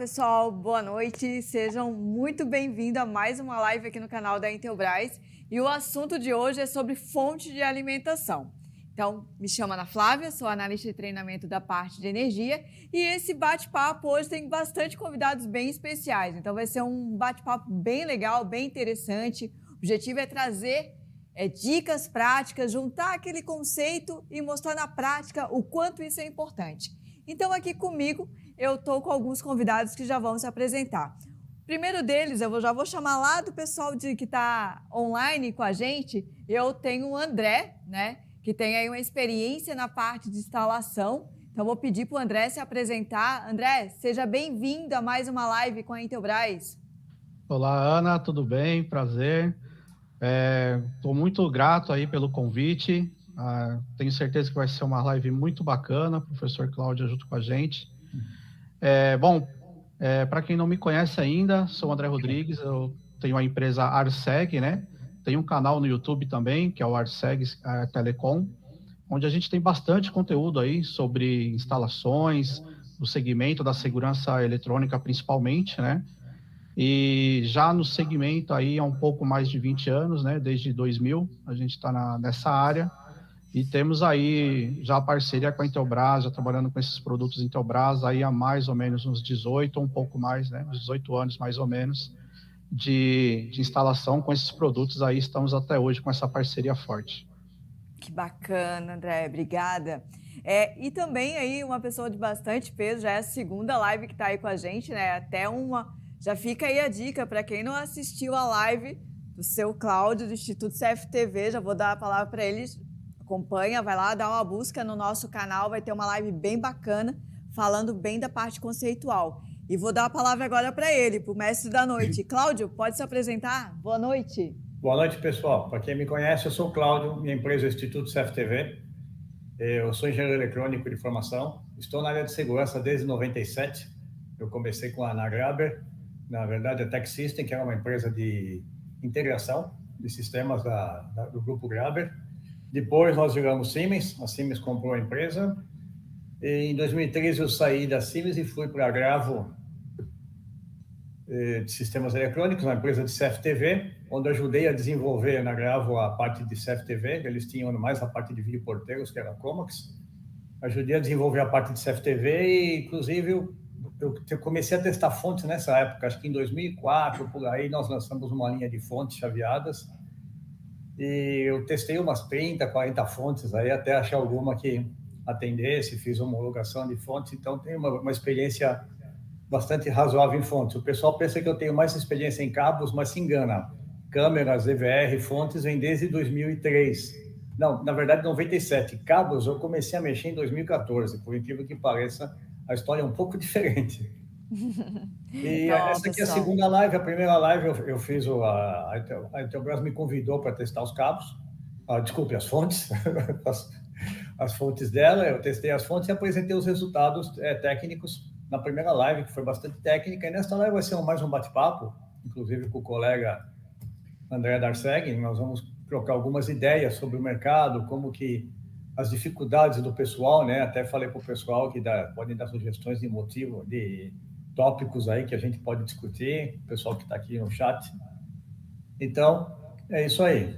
pessoal, boa noite, sejam muito bem-vindos a mais uma live aqui no canal da Intelbras e o assunto de hoje é sobre fonte de alimentação. Então, me chamo Ana Flávia, sou analista de treinamento da parte de energia e esse bate-papo hoje tem bastante convidados bem especiais, então vai ser um bate-papo bem legal, bem interessante. O objetivo é trazer dicas práticas, juntar aquele conceito e mostrar na prática o quanto isso é importante. Então, aqui comigo, eu estou com alguns convidados que já vão se apresentar. O primeiro deles, eu já vou chamar lá do pessoal que está online com a gente. Eu tenho o André, né, que tem aí uma experiência na parte de instalação. Então, vou pedir para o André se apresentar. André, seja bem-vindo a mais uma live com a Intelbras. Olá, Ana, tudo bem? Prazer. Estou muito grato aí pelo convite. Tenho certeza que vai ser uma live muito bacana. O professor Cláudio junto com a gente. Para quem não me conhece ainda, sou o André Rodrigues, eu tenho a empresa Arseg, né? Tenho um canal no YouTube também, que é o Arseg Telecom, onde a gente tem bastante conteúdo aí sobre instalações, no segmento da segurança eletrônica principalmente, né? E já no segmento aí há um pouco mais de 20 anos, né? Desde 2000, a gente está nessa área. E temos aí já a parceria com a Intelbras, já trabalhando com esses produtos Intelbras aí há mais ou menos uns 18, ou um pouco mais, né? Uns 18 anos mais ou menos de instalação com esses produtos aí, estamos até hoje com essa parceria forte. Que bacana, André, obrigada. E também aí uma pessoa de bastante peso, já é a segunda live que está aí com a gente, né? Já fica aí a dica para quem não assistiu a live do seu Cláudio, do Instituto CFTV, já vou dar a palavra para eles. Acompanha, vai lá, dá uma busca no nosso canal, vai ter uma live bem bacana, falando bem da parte conceitual. E vou dar a palavra agora para ele, para o mestre da noite. Cláudio, pode se apresentar? Boa noite. Boa noite, pessoal. Para quem me conhece, eu sou o Cláudio, minha empresa é o Instituto CFTV. Eu sou engenheiro eletrônico de formação, estou na área de segurança desde 97. Eu comecei com a Ana Graber, na verdade a Tech System, que é uma empresa de integração de sistemas do grupo Graber. Depois nós viramos Siemens, a Siemens comprou a empresa. E em 2013 eu saí da Siemens e fui para a Gravo de sistemas eletrônicos, uma empresa de CFTV, onde ajudei a desenvolver na Gravo a parte de CFTV. Eles tinham mais a parte de videoporteiros, que era a Comax. Ajudei a desenvolver a parte de CFTV e, inclusive, eu comecei a testar fontes nessa época. Acho que em 2004, por aí, nós lançamos uma linha de fontes chaveadas. E eu testei umas 30, 40 fontes aí, até achar alguma que atendesse, fiz homologação de fontes, então tenho uma experiência bastante razoável em fontes. O pessoal pensa que eu tenho mais experiência em cabos, mas se engana. Câmeras, EVR, fontes vem desde 2003. Não, na verdade, 97. Cabos eu comecei a mexer em 2014, por incrível que pareça, a história é um pouco diferente. E essa aqui é a segunda live. A primeira live eu fiz, a Intelbras me convidou para testar os cabos, desculpe, as fontes, as fontes dela. Eu testei as fontes e apresentei os resultados técnicos na primeira live, que foi bastante técnica. E nesta live vai ser mais um bate-papo, inclusive com o colega André Darseg. Nós vamos trocar algumas ideias sobre o mercado, como que as dificuldades do pessoal, né? Até falei para o pessoal que podem dar sugestões de motivo, de tópicos aí que a gente pode discutir, o pessoal que está aqui no chat. Então, é isso aí.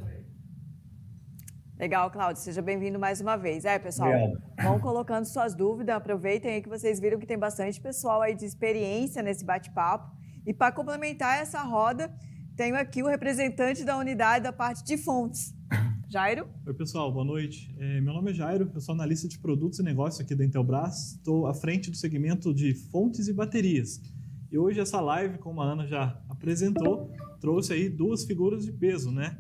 Legal, Cláudio, seja bem-vindo mais uma vez. Pessoal, Obrigado. Vão colocando suas dúvidas, aproveitem aí que vocês viram que tem bastante pessoal aí de experiência nesse bate-papo. E para complementar essa roda, tenho aqui o representante da unidade da parte de fontes. Jairo? Oi, pessoal, boa noite. Meu nome é Jairo, eu sou analista de produtos e negócios aqui da Intelbras. Estou à frente do segmento de fontes e baterias. E hoje essa live, como a Ana já apresentou, trouxe aí duas figuras de peso, né?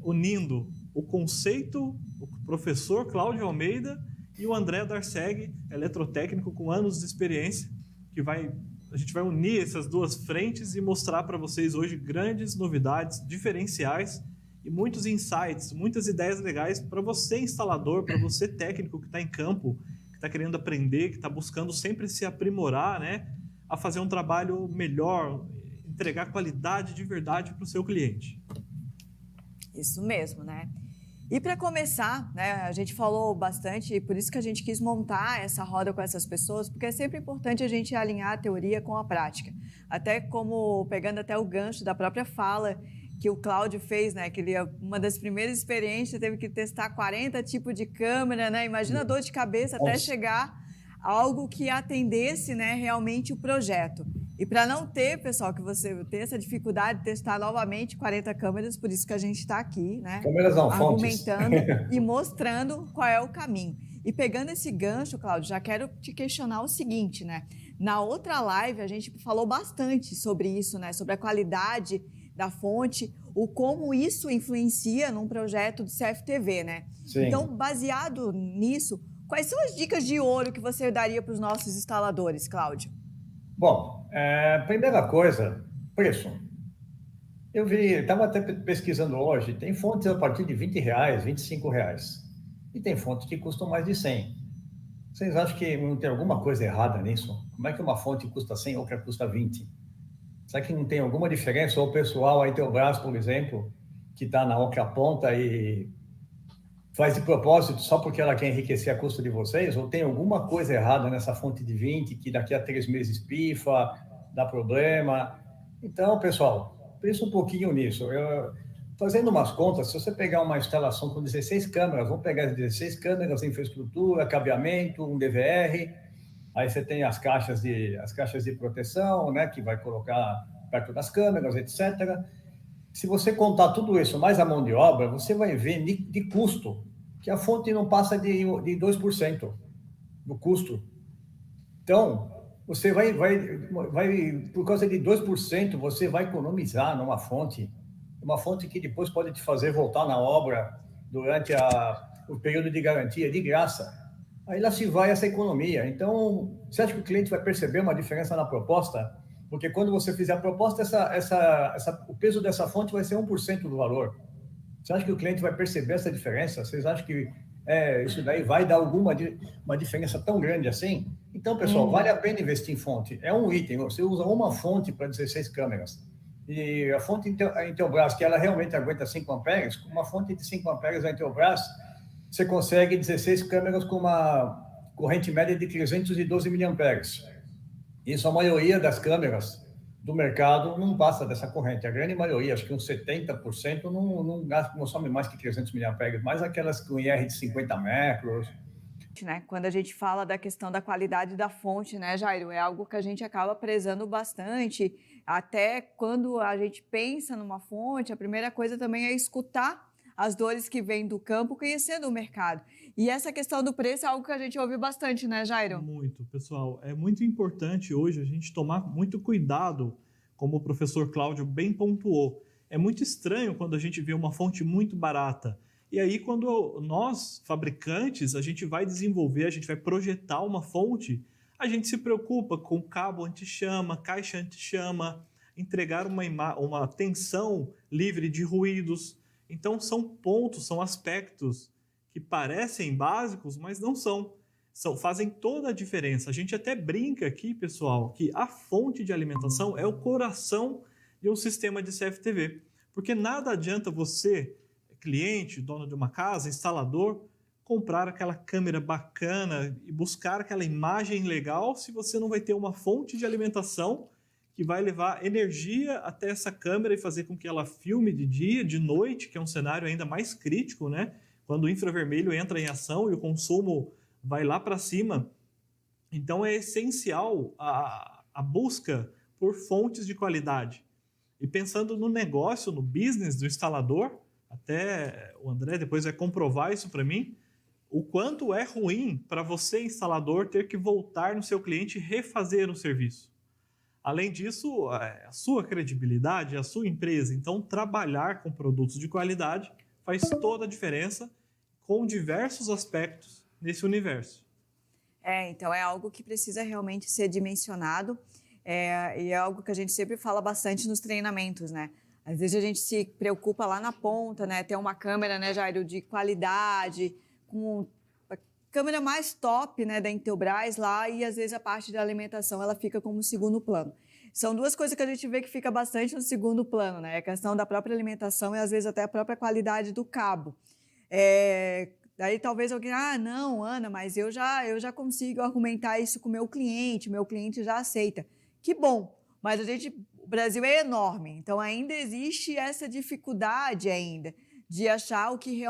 Unindo o conceito, o professor Cláudio Almeida e o André Darseg, eletrotécnico com anos de experiência, que a gente vai unir essas duas frentes e mostrar para vocês hoje grandes novidades, diferenciais e muitos insights, muitas ideias legais para você instalador, para você técnico que está em campo, que está querendo aprender, que está buscando sempre se aprimorar, né, a fazer um trabalho melhor, entregar qualidade de verdade para o seu cliente. Isso mesmo, né? E para começar, né, a gente falou bastante, e por isso que a gente quis montar essa roda com essas pessoas, porque é sempre importante a gente alinhar a teoria com a prática. Até como, pegando até o gancho da própria fala que o Cláudio fez, né, que ele, uma das primeiras experiências, teve que testar 40 tipos de câmera, né, imagina a dor de cabeça até chegar a algo que atendesse, né, realmente o projeto. E para não ter, pessoal, que você tenha essa dificuldade de testar novamente 40 câmeras, por isso que a gente está aqui, né? Câmeras não, argumentando fontes. E mostrando qual é o caminho. E pegando esse gancho, Cláudio, já quero te questionar o seguinte, né? Na outra live, a gente falou bastante sobre isso, né? Sobre a qualidade da fonte, o como isso influencia num projeto do CFTV, né? Sim. Então, baseado nisso, quais são as dicas de ouro que você daria para os nossos instaladores, Cláudio? Bom, primeira coisa, preço. Eu estava até pesquisando hoje, tem fontes a partir de R$20, R$25. E tem fontes que custam mais de 100. Vocês acham que não tem alguma coisa errada nisso? Como é que uma fonte custa 100 e outra custa 20? Será que não tem alguma diferença? Ou o pessoal, a Intelbras, por exemplo, que está na outra ponta e faz de propósito só porque ela quer enriquecer a custa de vocês? Ou tem alguma coisa errada nessa fonte de 20 que daqui a 3 meses pifa, dá problema? Então, pessoal, pensa um pouquinho nisso. Fazendo umas contas, se você pegar uma instalação com 16 câmeras, vamos pegar as 16 câmeras, infraestrutura, cabeamento, um DVR, aí você tem as caixas de proteção, né, que vai colocar perto das câmeras, etc. Se você contar tudo isso mais a mão de obra, você vai ver de custo que a fonte não passa de 2% do custo. Então, você vai, por causa de 2%, você vai economizar numa fonte, uma fonte que depois pode te fazer voltar na obra durante o período de garantia de graça. Aí lá se vai essa economia. Então, você acha que o cliente vai perceber uma diferença na proposta? Porque quando você fizer a proposta, o peso dessa fonte vai ser 1% do valor. Você acha que o cliente vai perceber essa diferença? Vocês acham que isso daí vai dar uma diferença tão grande assim? Então, pessoal, vale a pena investir em fonte. É um item. Você usa uma fonte para 16 câmeras. E a fonte Intelbras, que ela realmente aguenta 5 amperes, com uma fonte de 5 amperes da Intelbras, você consegue 16 câmeras com uma corrente média de 312 miliamperes. Isso, a maioria das câmeras do mercado não passa dessa corrente. A grande maioria, acho que uns 70%, não consome mais que 300 miliamperes, mais aquelas com IR de 50 micros. Né? Quando a gente fala da questão da qualidade da fonte, né, Jairo? É algo que a gente acaba prezando bastante. Até quando a gente pensa numa fonte, a primeira coisa também é escutar as dores que vêm do campo, conhecendo o mercado. E essa questão do preço é algo que a gente ouve bastante, né, Jairo? Muito, pessoal. É muito importante hoje a gente tomar muito cuidado, como o professor Cláudio bem pontuou. É muito estranho quando a gente vê uma fonte muito barata. E aí, quando nós, fabricantes, a gente vai desenvolver, a gente vai projetar uma fonte, a gente se preocupa com cabo anti-chama, caixa anti-chama, entregar uma tensão livre de ruídos. Então, são pontos, são aspectos que parecem básicos, mas não são. Fazem toda a diferença. A gente até brinca aqui, pessoal, que a fonte de alimentação é o coração de um sistema de CFTV. Porque nada adianta você, cliente, dono de uma casa, instalador, comprar aquela câmera bacana e buscar aquela imagem legal se você não vai ter uma fonte de alimentação que vai levar energia até essa câmera e fazer com que ela filme de dia, de noite, que é um cenário ainda mais crítico, né? Quando o infravermelho entra em ação e o consumo vai lá para cima. Então é essencial a busca por fontes de qualidade. E pensando no negócio, no business do instalador, até o André depois vai comprovar isso para mim, o quanto é ruim para você, instalador, ter que voltar no seu cliente e refazer o serviço. Além disso, a sua credibilidade, a sua empresa, então trabalhar com produtos de qualidade faz toda a diferença com diversos aspectos nesse universo. Então é algo que precisa realmente ser dimensionado e é algo que a gente sempre fala bastante nos treinamentos, né? Às vezes a gente se preocupa lá na ponta, né? Ter uma câmera, né, Jairo, de qualidade, com a câmera mais top, né, da Intelbras lá, e às vezes a parte da alimentação ela fica como segundo plano. São duas coisas que a gente vê que fica bastante no segundo plano, né? A questão da própria alimentação e às vezes até a própria qualidade do cabo. Daí talvez alguém, não, Ana, mas eu já consigo argumentar isso com o meu cliente já aceita. Que bom, mas o Brasil é enorme, então ainda existe essa dificuldade ainda de achar o que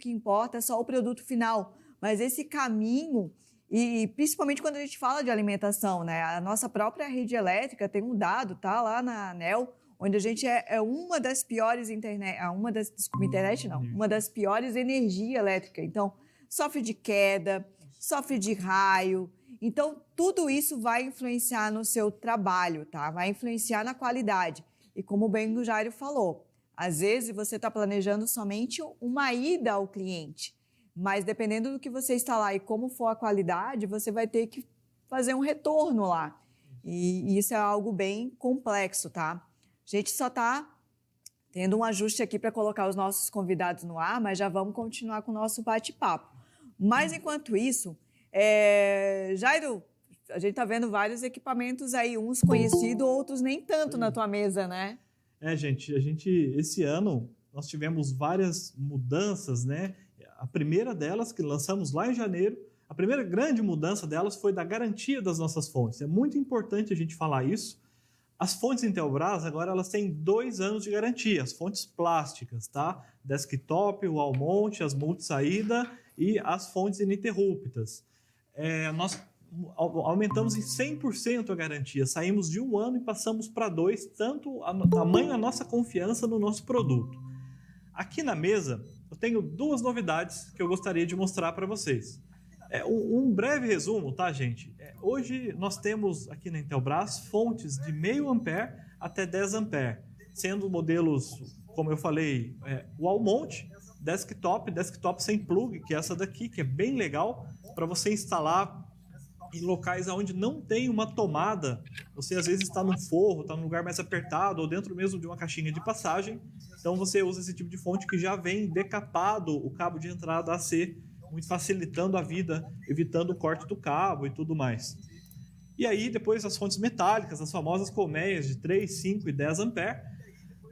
importa é só o produto final. Mas esse caminho, e principalmente quando a gente fala de alimentação, né? A nossa própria rede elétrica tem um dado, tá lá na ANEEL, onde a gente é uma das piores uma das piores energia elétrica. Então, sofre de queda, sofre de raio. Então, tudo isso vai influenciar no seu trabalho, tá? Vai influenciar na qualidade. E como bem o Jairo falou, às vezes você está planejando somente uma ida ao cliente, mas dependendo do que você instalar e como for a qualidade, você vai ter que fazer um retorno lá. E isso é algo bem complexo, tá? A gente só está tendo um ajuste aqui para colocar os nossos convidados no ar, mas já vamos continuar com o nosso bate-papo. Mas, enquanto isso, Jairo, a gente está vendo vários equipamentos aí, uns conhecidos, outros nem tanto na tua mesa, né? Gente, esse ano, nós tivemos várias mudanças, né? A primeira delas, que lançamos lá em janeiro, a primeira grande mudança delas foi da garantia das nossas fontes. É muito importante a gente falar isso. As fontes Intelbras, agora, elas têm 2 anos de garantia, as fontes plásticas, tá? Desktop, o wall-mount, as multi-saída e as fontes ininterruptas. Nós aumentamos em 100% a garantia, saímos de 1 ano e passamos para 2, tamanho a nossa confiança no nosso produto. Aqui na mesa, eu tenho 2 novidades que eu gostaria de mostrar para vocês. Um breve resumo, tá, gente? Hoje nós temos aqui na Intelbras fontes de 0,5 ampere até 10 ampere, sendo modelos, como eu falei, wall mount, desktop sem plug, que é essa daqui, que é bem legal para você instalar em locais onde não tem uma tomada. Você às vezes está num forro, está num lugar mais apertado ou dentro mesmo de uma caixinha de passagem. Então você usa esse tipo de fonte que já vem decapado o cabo de entrada AC, muito facilitando a vida, evitando o corte do cabo e tudo mais. E aí depois as fontes metálicas, as famosas colmeias de 3, 5 e 10 ampere.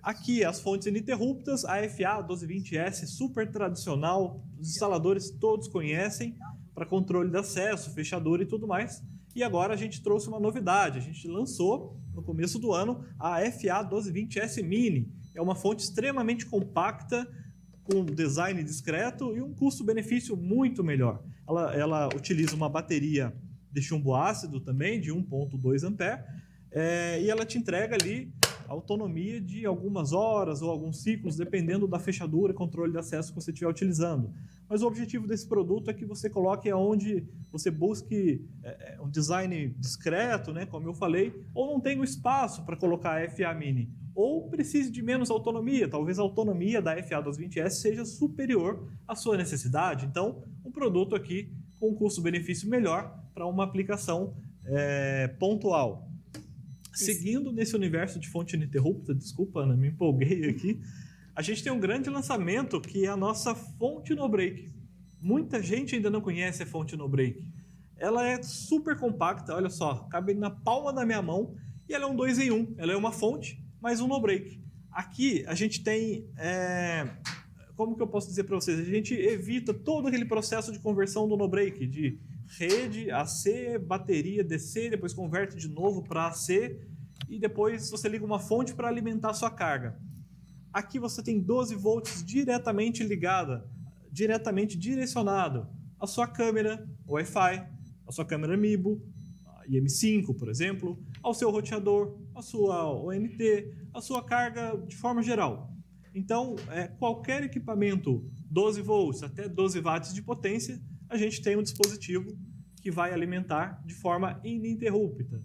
Aqui as fontes ininterruptas, a FA 1220S, super tradicional, os instaladores todos conhecem, para controle de acesso, fechadura e tudo mais. E agora a gente trouxe uma novidade, a gente lançou no começo do ano a FA 1220S Mini. É uma fonte extremamente compacta, com design discreto e um custo-benefício muito melhor. Ela utiliza uma bateria de chumbo ácido também, de 1,2 ampere, e ela te entrega ali autonomia de algumas horas ou alguns ciclos, dependendo da fechadura e controle de acesso que você estiver utilizando. Mas o objetivo desse produto é que você coloque onde você busque um design discreto, né, como eu falei, ou não tenha o espaço para colocar a FA Mini, ou precise de menos autonomia. Talvez a autonomia da FA 1220S seja superior à sua necessidade. Então, um produto aqui com um custo-benefício melhor para uma aplicação pontual. Seguindo nesse universo de fonte ininterrupta, desculpa, Ana, me empolguei aqui, a gente tem um grande lançamento que é a nossa fonte no break. Muita gente ainda não conhece a fonte no break. Ela é super compacta, olha só, cabe na palma da minha mão e ela é um 2 em 1. Ela é uma fonte, mais um no break. Aqui a gente tem, como que eu posso dizer para vocês? A gente evita todo aquele processo de conversão do no break, de rede, AC, bateria, DC, depois converte de novo para AC e depois você liga uma fonte para alimentar a sua carga. Aqui você tem 12 volts diretamente ligada, diretamente direcionado à sua câmera Wi-Fi, à sua câmera MIBO, IM5, por exemplo, ao seu roteador, à sua ONT, à sua carga de forma geral. Então, qualquer equipamento 12 volts até 12 watts de potência, a gente tem um dispositivo que vai alimentar de forma ininterrupta.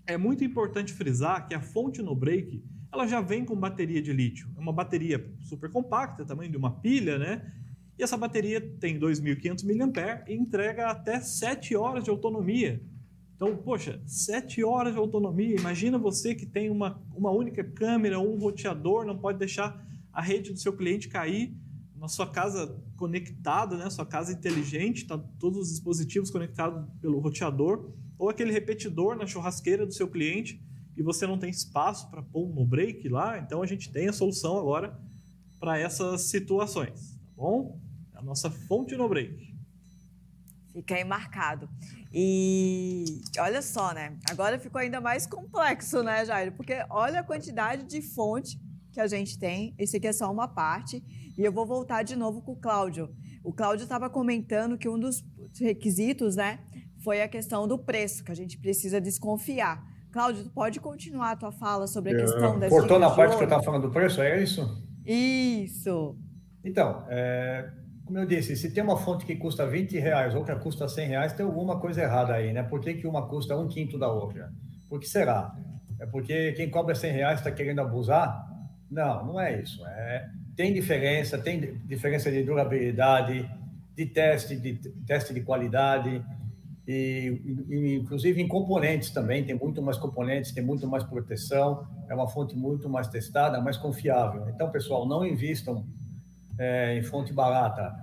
É muito importante frisar que a fonte no break ela já vem com bateria de lítio. É uma bateria super compacta, tamanho de uma pilha, né? E essa bateria tem 2.500 mAh e entrega até 7 horas de autonomia. Então, poxa, 7 horas de autonomia. Imagina você que tem uma única câmera, um roteador, não pode deixar a rede do seu cliente cair na sua casa conectada, né? Sua casa inteligente, tá todos os dispositivos conectados pelo roteador, ou aquele repetidor na churrasqueira do seu cliente e você não tem espaço para pôr no break lá. Então a gente tem a solução agora para essas situações, tá Bom, é a nossa fonte no break. Fica aí marcado. E olha só, né? Agora ficou ainda mais complexo, né, Jairo? Porque olha a quantidade de fonte que a gente tem. Esse aqui é só uma parte. E eu vou voltar de novo com o Cláudio. O Cláudio estava comentando que um dos requisitos, né, foi a questão do preço, que a gente precisa desconfiar. Cláudio, tu pode continuar a tua fala sobre a questão das Cortou na dicas de parte que eu ouro? estava falando do preço, é isso? Isso. Então, como eu disse, se tem uma fonte que custa R$ 20, outra custa R$ 100, tem alguma coisa errada aí, né? Por que uma custa 1/5 da outra? Por que será? É porque quem cobra R$ 100 está querendo abusar? Não, não é isso. Tem diferença de durabilidade, de teste de qualidade, e inclusive em componentes também, tem muito mais componentes, tem muito mais proteção, é uma fonte muito mais testada, mais confiável. Então, pessoal, não invistam em fonte barata.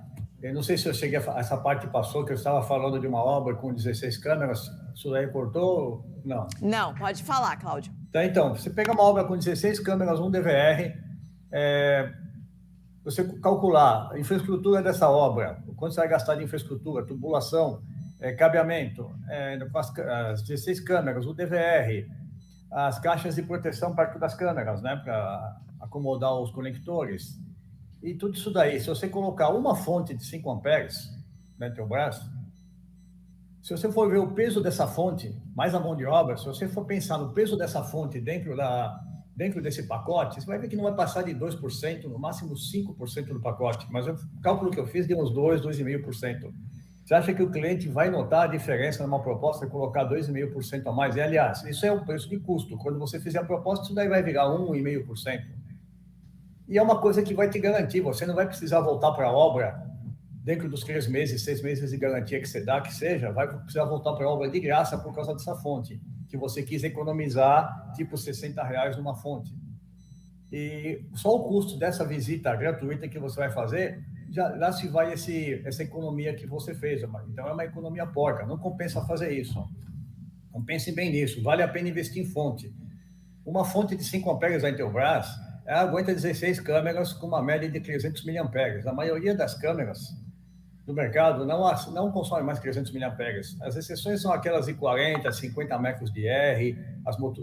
Eu não sei se eu cheguei essa parte passou, que eu estava falando de uma obra com 16 câmeras, isso daí cortou? Não. Não, pode falar, Cláudio. Tá, então, você pega uma obra com 16 câmeras, um DVR, você calcular a infraestrutura dessa obra, quanto você vai gastar de infraestrutura, tubulação, cabeamento, com as 16 câmeras, o DVR, as caixas de proteção perto das câmeras, né, para acomodar os conectores, e tudo isso daí. Se você colocar uma fonte de 5 amperes na Intelbras, se você for ver o peso dessa fonte, mais a mão de obra, se você for pensar no peso dessa fonte dentro desse pacote, você vai ver que não vai passar de 2%, no máximo 5% do pacote. Mas o cálculo que eu fiz deu uns 2,5%. Você acha que o cliente vai notar a diferença numa proposta e colocar 2,5% a mais? E, aliás, isso é o preço de custo. Quando você fizer a proposta, isso daí vai virar 1,5%. E é uma coisa que vai te garantir. Você não vai precisar voltar para a obra dentro dos 3 meses, 6 meses de garantia que você dá, que seja, vai precisar voltar para a obra de graça por causa dessa fonte, que você quis economizar, tipo R$60 numa fonte. E só o custo dessa visita gratuita que você vai fazer, já se vai essa economia que você fez. Então, é uma economia porca, não compensa fazer isso. Não pensem bem nisso, vale a pena investir em fonte. Uma fonte de 5 amperes da Intelbras, ela aguenta 16 câmeras com uma média de 300 miliamperes. A maioria das câmeras do mercado não consome mais 300 miliamperes. As exceções são aquelas de 40, 50 micros de R,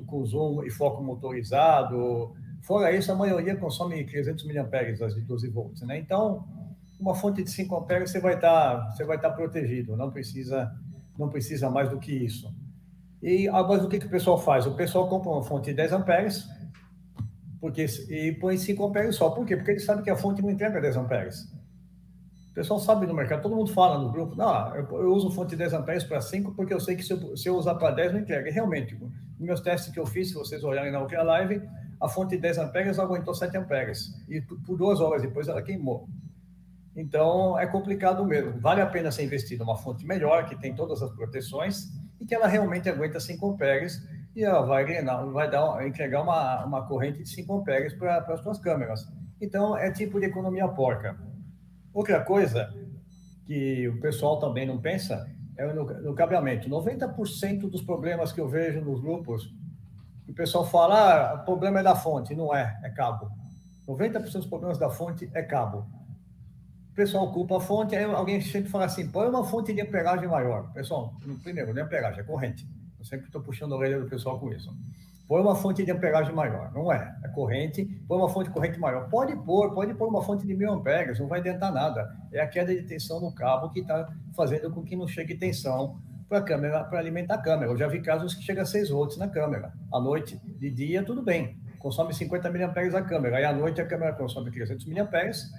com zoom e foco motorizado. Fora isso, a maioria consome 300 miliamperes, as de 12 volts, né? Então, uma fonte de 5 amperes você vai estar protegido, não precisa mais do que isso. Mas o que o pessoal faz? O pessoal compra uma fonte de 10 amperes e põe 5 amperes só. Por quê? Porque ele sabe que a fonte não entrega 10 amperes. O pessoal sabe no mercado, todo mundo fala no grupo, não, eu uso fonte de 10 amperes para 5 porque eu sei que se eu usar para 10 não entrega. E realmente, nos meus testes que eu fiz, se vocês olharem na outra live, a fonte de 10 amperes aguentou 7 amperes. E por 2 horas depois ela queimou. Então, é complicado mesmo. Vale a pena ser investido numa fonte melhor, que tem todas as proteções, e que ela realmente aguenta 5 amperes, e ela vai entregar uma corrente de 5 amperes para as suas câmeras. Então, é tipo de economia porca. Outra coisa que o pessoal também não pensa é no cabeamento. 90% dos problemas que eu vejo nos grupos, o pessoal fala, o problema é da fonte. Não é cabo. 90% dos problemas da fonte é cabo. O pessoal culpa a fonte, aí alguém sempre fala assim, põe uma fonte de amperagem maior. Pessoal, primeiro, não é amperagem, é corrente. Eu sempre estou puxando a orelha do pessoal com isso. Põe uma fonte de amperagem maior. Não é corrente. Põe uma fonte de corrente maior. Pode pôr uma fonte de 1000 amperes, não vai adiantar nada. É a queda de tensão no cabo que está fazendo com que não chegue tensão para alimentar a câmera. Eu já vi casos que chega a 6 volts na câmera. À noite, de dia, tudo bem. Consome 50 miliamperes a câmera. Aí à noite a câmera consome 300 miliamperes,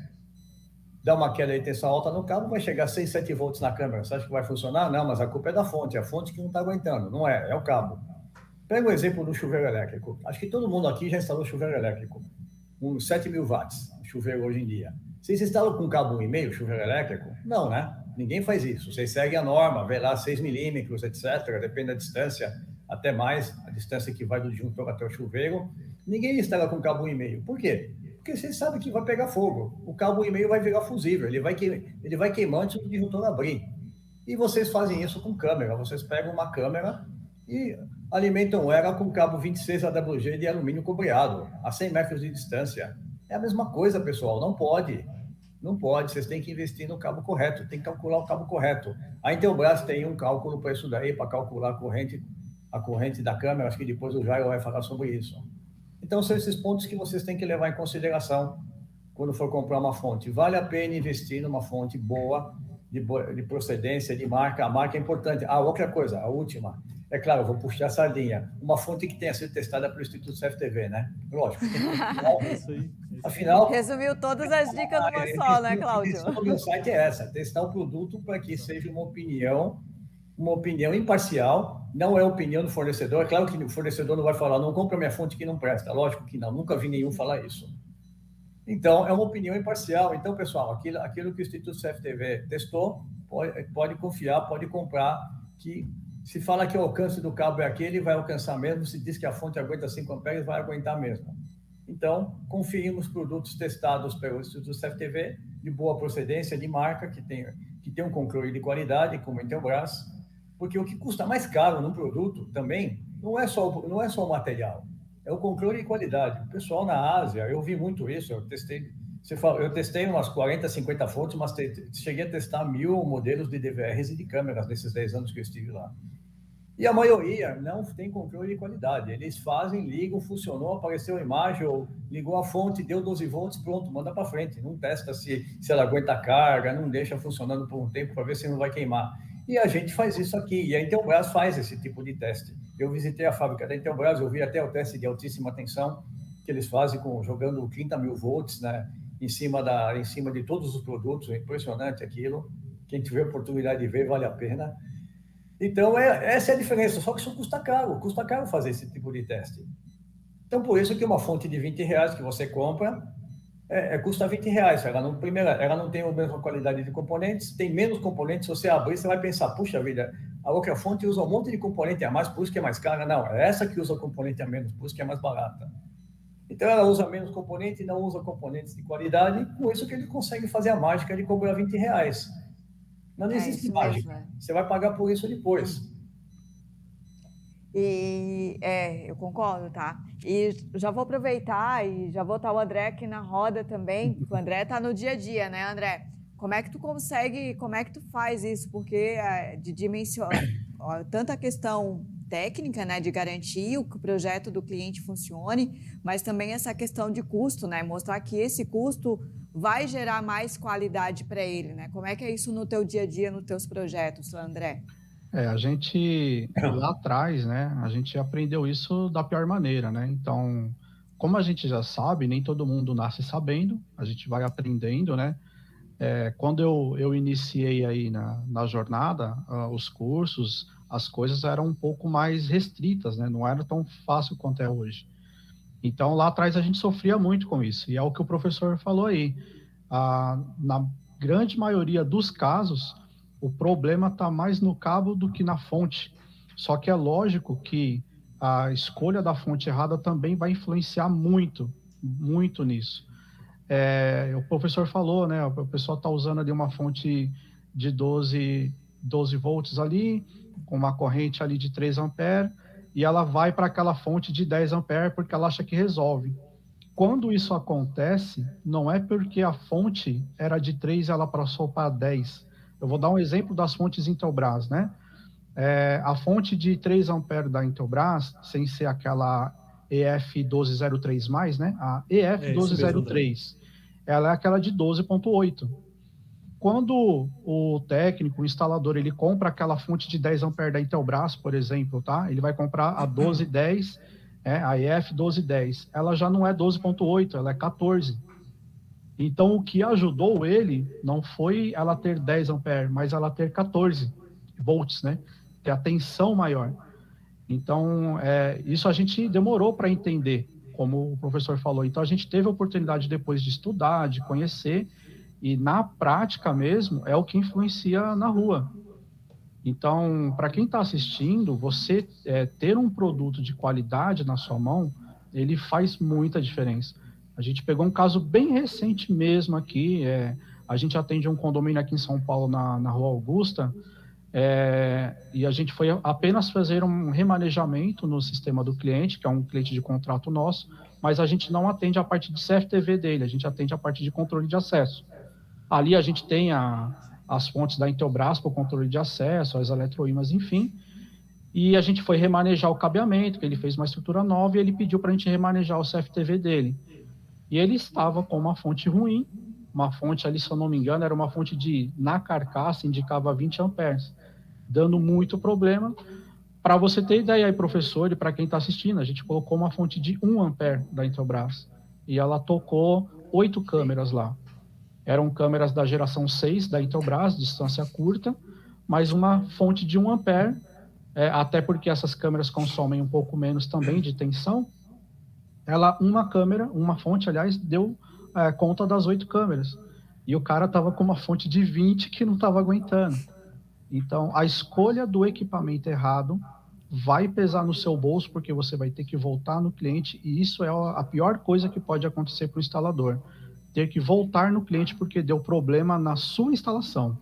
dá uma queda de tensão alta no cabo, vai chegar a 6, 7 volts na câmera. Você acha que vai funcionar? Não, mas a culpa é da fonte. É a fonte que não está aguentando. Não é o cabo. Pega o exemplo do chuveiro elétrico. Acho que todo mundo aqui já instalou chuveiro elétrico. Com 7.000 watts, chuveiro hoje em dia. Vocês instalam com cabo 1,5 chuveiro elétrico? Não, né? Ninguém faz isso. Vocês seguem a norma, vê lá 6 milímetros, etc. Depende da distância, até mais, a distância que vai do disjuntor até o chuveiro. Ninguém instala com cabo 1,5. Por quê? Porque vocês sabem que vai pegar fogo. O cabo 1,5 vai virar fusível. Ele vai queimar antes do disjuntor abrir. E vocês fazem isso com câmera. Vocês pegam uma câmera e alimentam ela com cabo 26 AWG de alumínio cobreado, a 100 metros de distância. É a mesma coisa, pessoal, não pode. Não pode, vocês têm que investir no cabo correto, tem que calcular o cabo correto. A Intelbras tem um cálculo para isso daí, para calcular a corrente da câmera, acho que depois o Jairo vai falar sobre isso. Então, são esses pontos que vocês têm que levar em consideração quando for comprar uma fonte. Vale a pena investir numa fonte boa, de procedência, de marca. A marca é importante. Outra coisa, a última. É claro, eu vou puxar a sardinha. Uma fonte que tenha sido testada pelo Instituto CFTV, né? Lógico. Isso aí. Afinal... Resumiu todas as dicas numa só, né, Cláudio? O meu site é essa, testar o produto para que seja uma opinião imparcial, não é opinião do fornecedor. É claro que o fornecedor não vai falar, não compra minha fonte que não presta. Lógico que não, nunca vi nenhum falar isso. Então, é uma opinião imparcial. Então, pessoal, aquilo que o Instituto CFTV testou, pode confiar, pode comprar, que se fala que o alcance do cabo é aquele, vai alcançar mesmo. Se diz que a fonte aguenta 5 amperes, vai aguentar mesmo. Então, confie nos produtos testados pelo Instituto CFTV, de boa procedência, de marca, que tem um controle de qualidade, como a Intelbras, porque o que custa mais caro num produto também não é só o material, é o controle de qualidade. O pessoal na Ásia, eu vi muito isso, eu testei umas 40, 50 fontes, mas cheguei a testar 1000 modelos de DVRs e de câmeras nesses 10 anos que eu estive lá. E a maioria não tem controle de qualidade. Eles fazem, ligam, funcionou, apareceu a imagem, ou ligou a fonte, deu 12 volts, pronto, manda para frente. Não testa se ela aguenta a carga, não deixa funcionando por um tempo para ver se não vai queimar. E a gente faz isso aqui, e a Intelbras faz esse tipo de teste. Eu visitei a fábrica da Intelbras, eu vi até o teste de altíssima tensão que eles fazem jogando 30.000 volts, né, em cima de todos os produtos. É impressionante aquilo. Quem tiver oportunidade de ver, vale a pena. Então, essa é a diferença, só que isso custa caro fazer esse tipo de teste. Então, por isso que uma fonte de R$20 que você compra, custa R$20. Ela não tem a mesma qualidade de componentes, tem menos componentes. Se você abrir, você vai pensar, puxa vida, a outra fonte usa um monte de componente a mais, por isso que é mais cara. Não, é essa que usa componente a menos, por isso que é mais barata. Então, ela usa menos componente e não usa componentes de qualidade, por isso que ele consegue fazer a mágica de cobrar R$20. Não existe mágica. Você vai pagar por isso depois. Eu concordo, tá? E já vou aproveitar e já vou estar o André aqui na roda também, porque o André está no dia a dia, né, André? Como é que tu consegue, como é que tu faz isso? Porque de dimensionar tanto a questão técnica, né, de garantir que o projeto do cliente funcione, mas também essa questão de custo, né? Mostrar que esse custo vai gerar mais qualidade para ele, né? Como é que é isso no teu dia a dia, nos teus projetos, André? A gente, lá atrás, né, a gente aprendeu isso da pior maneira, né? Então, como a gente já sabe, nem todo mundo nasce sabendo, a gente vai aprendendo, né? Quando eu iniciei aí na jornada, os cursos, as coisas eram um pouco mais restritas, né? Não era tão fácil quanto é hoje. Então, lá atrás a gente sofria muito com isso, e é o que o professor falou aí. Na grande maioria dos casos, o problema está mais no cabo do que na fonte. Só que é lógico que a escolha da fonte errada também vai influenciar muito, muito nisso. O professor falou, né? O pessoal está usando ali uma fonte de 12 volts ali, com uma corrente ali de 3 amperes, e ela vai para aquela fonte de 10 amperes porque ela acha que resolve. Quando isso acontece, não é porque a fonte era de 3 e ela passou para 10. Eu vou dar um exemplo das fontes Intelbras, né? A fonte de 3 amperes da Intelbras, sem ser aquela EF1203+, né? A EF1203, ela é aquela de 12.8. Quando o técnico, o instalador, ele compra aquela fonte de 10 amperes da Intelbras, por exemplo, tá? Ele vai comprar a 1210, a EF1210. Ela já não é 12.8, ela é 14. Então, o que ajudou ele não foi ela ter 10 amperes, mas ela ter 14 volts, né? Ter a tensão maior. Então, isso a gente demorou para entender, como o professor falou. Então, a gente teve a oportunidade depois de estudar, de conhecer, e na prática mesmo é o que influencia na rua. Então, para quem está assistindo, você ter um produto de qualidade na sua mão, ele faz muita diferença. A gente pegou um caso bem recente mesmo aqui, a gente atende um condomínio aqui em São Paulo, na Rua Augusta, e a gente foi apenas fazer um remanejamento no sistema do cliente, que é um cliente de contrato nosso, mas a gente não atende a parte de CFTV dele, a gente atende a parte de controle de acesso. Ali a gente tem as fontes da Intelbras para o controle de acesso, as eletroímãs, enfim. E a gente foi remanejar o cabeamento, que ele fez uma estrutura nova, e ele pediu para a gente remanejar o CFTV dele. E ele estava com uma fonte ruim, uma fonte ali, se eu não me engano, era uma fonte na carcaça, indicava 20 amperes, dando muito problema. Para você ter ideia aí, professor, e para quem está assistindo, a gente colocou uma fonte de 1 ampere da Intelbras, e ela tocou 8 câmeras lá. Eram câmeras da geração 6 da Intelbras, distância curta, mas uma fonte de 1 ampere, até porque essas câmeras consomem um pouco menos também de tensão. Uma fonte, aliás, deu conta das 8 câmeras. E o cara estava com uma fonte de 20 que não estava aguentando. Então, a escolha do equipamento errado vai pesar no seu bolso, porque você vai ter que voltar no cliente, e isso é a pior coisa que pode acontecer para o instalador. Ter que voltar no cliente porque deu problema na sua instalação.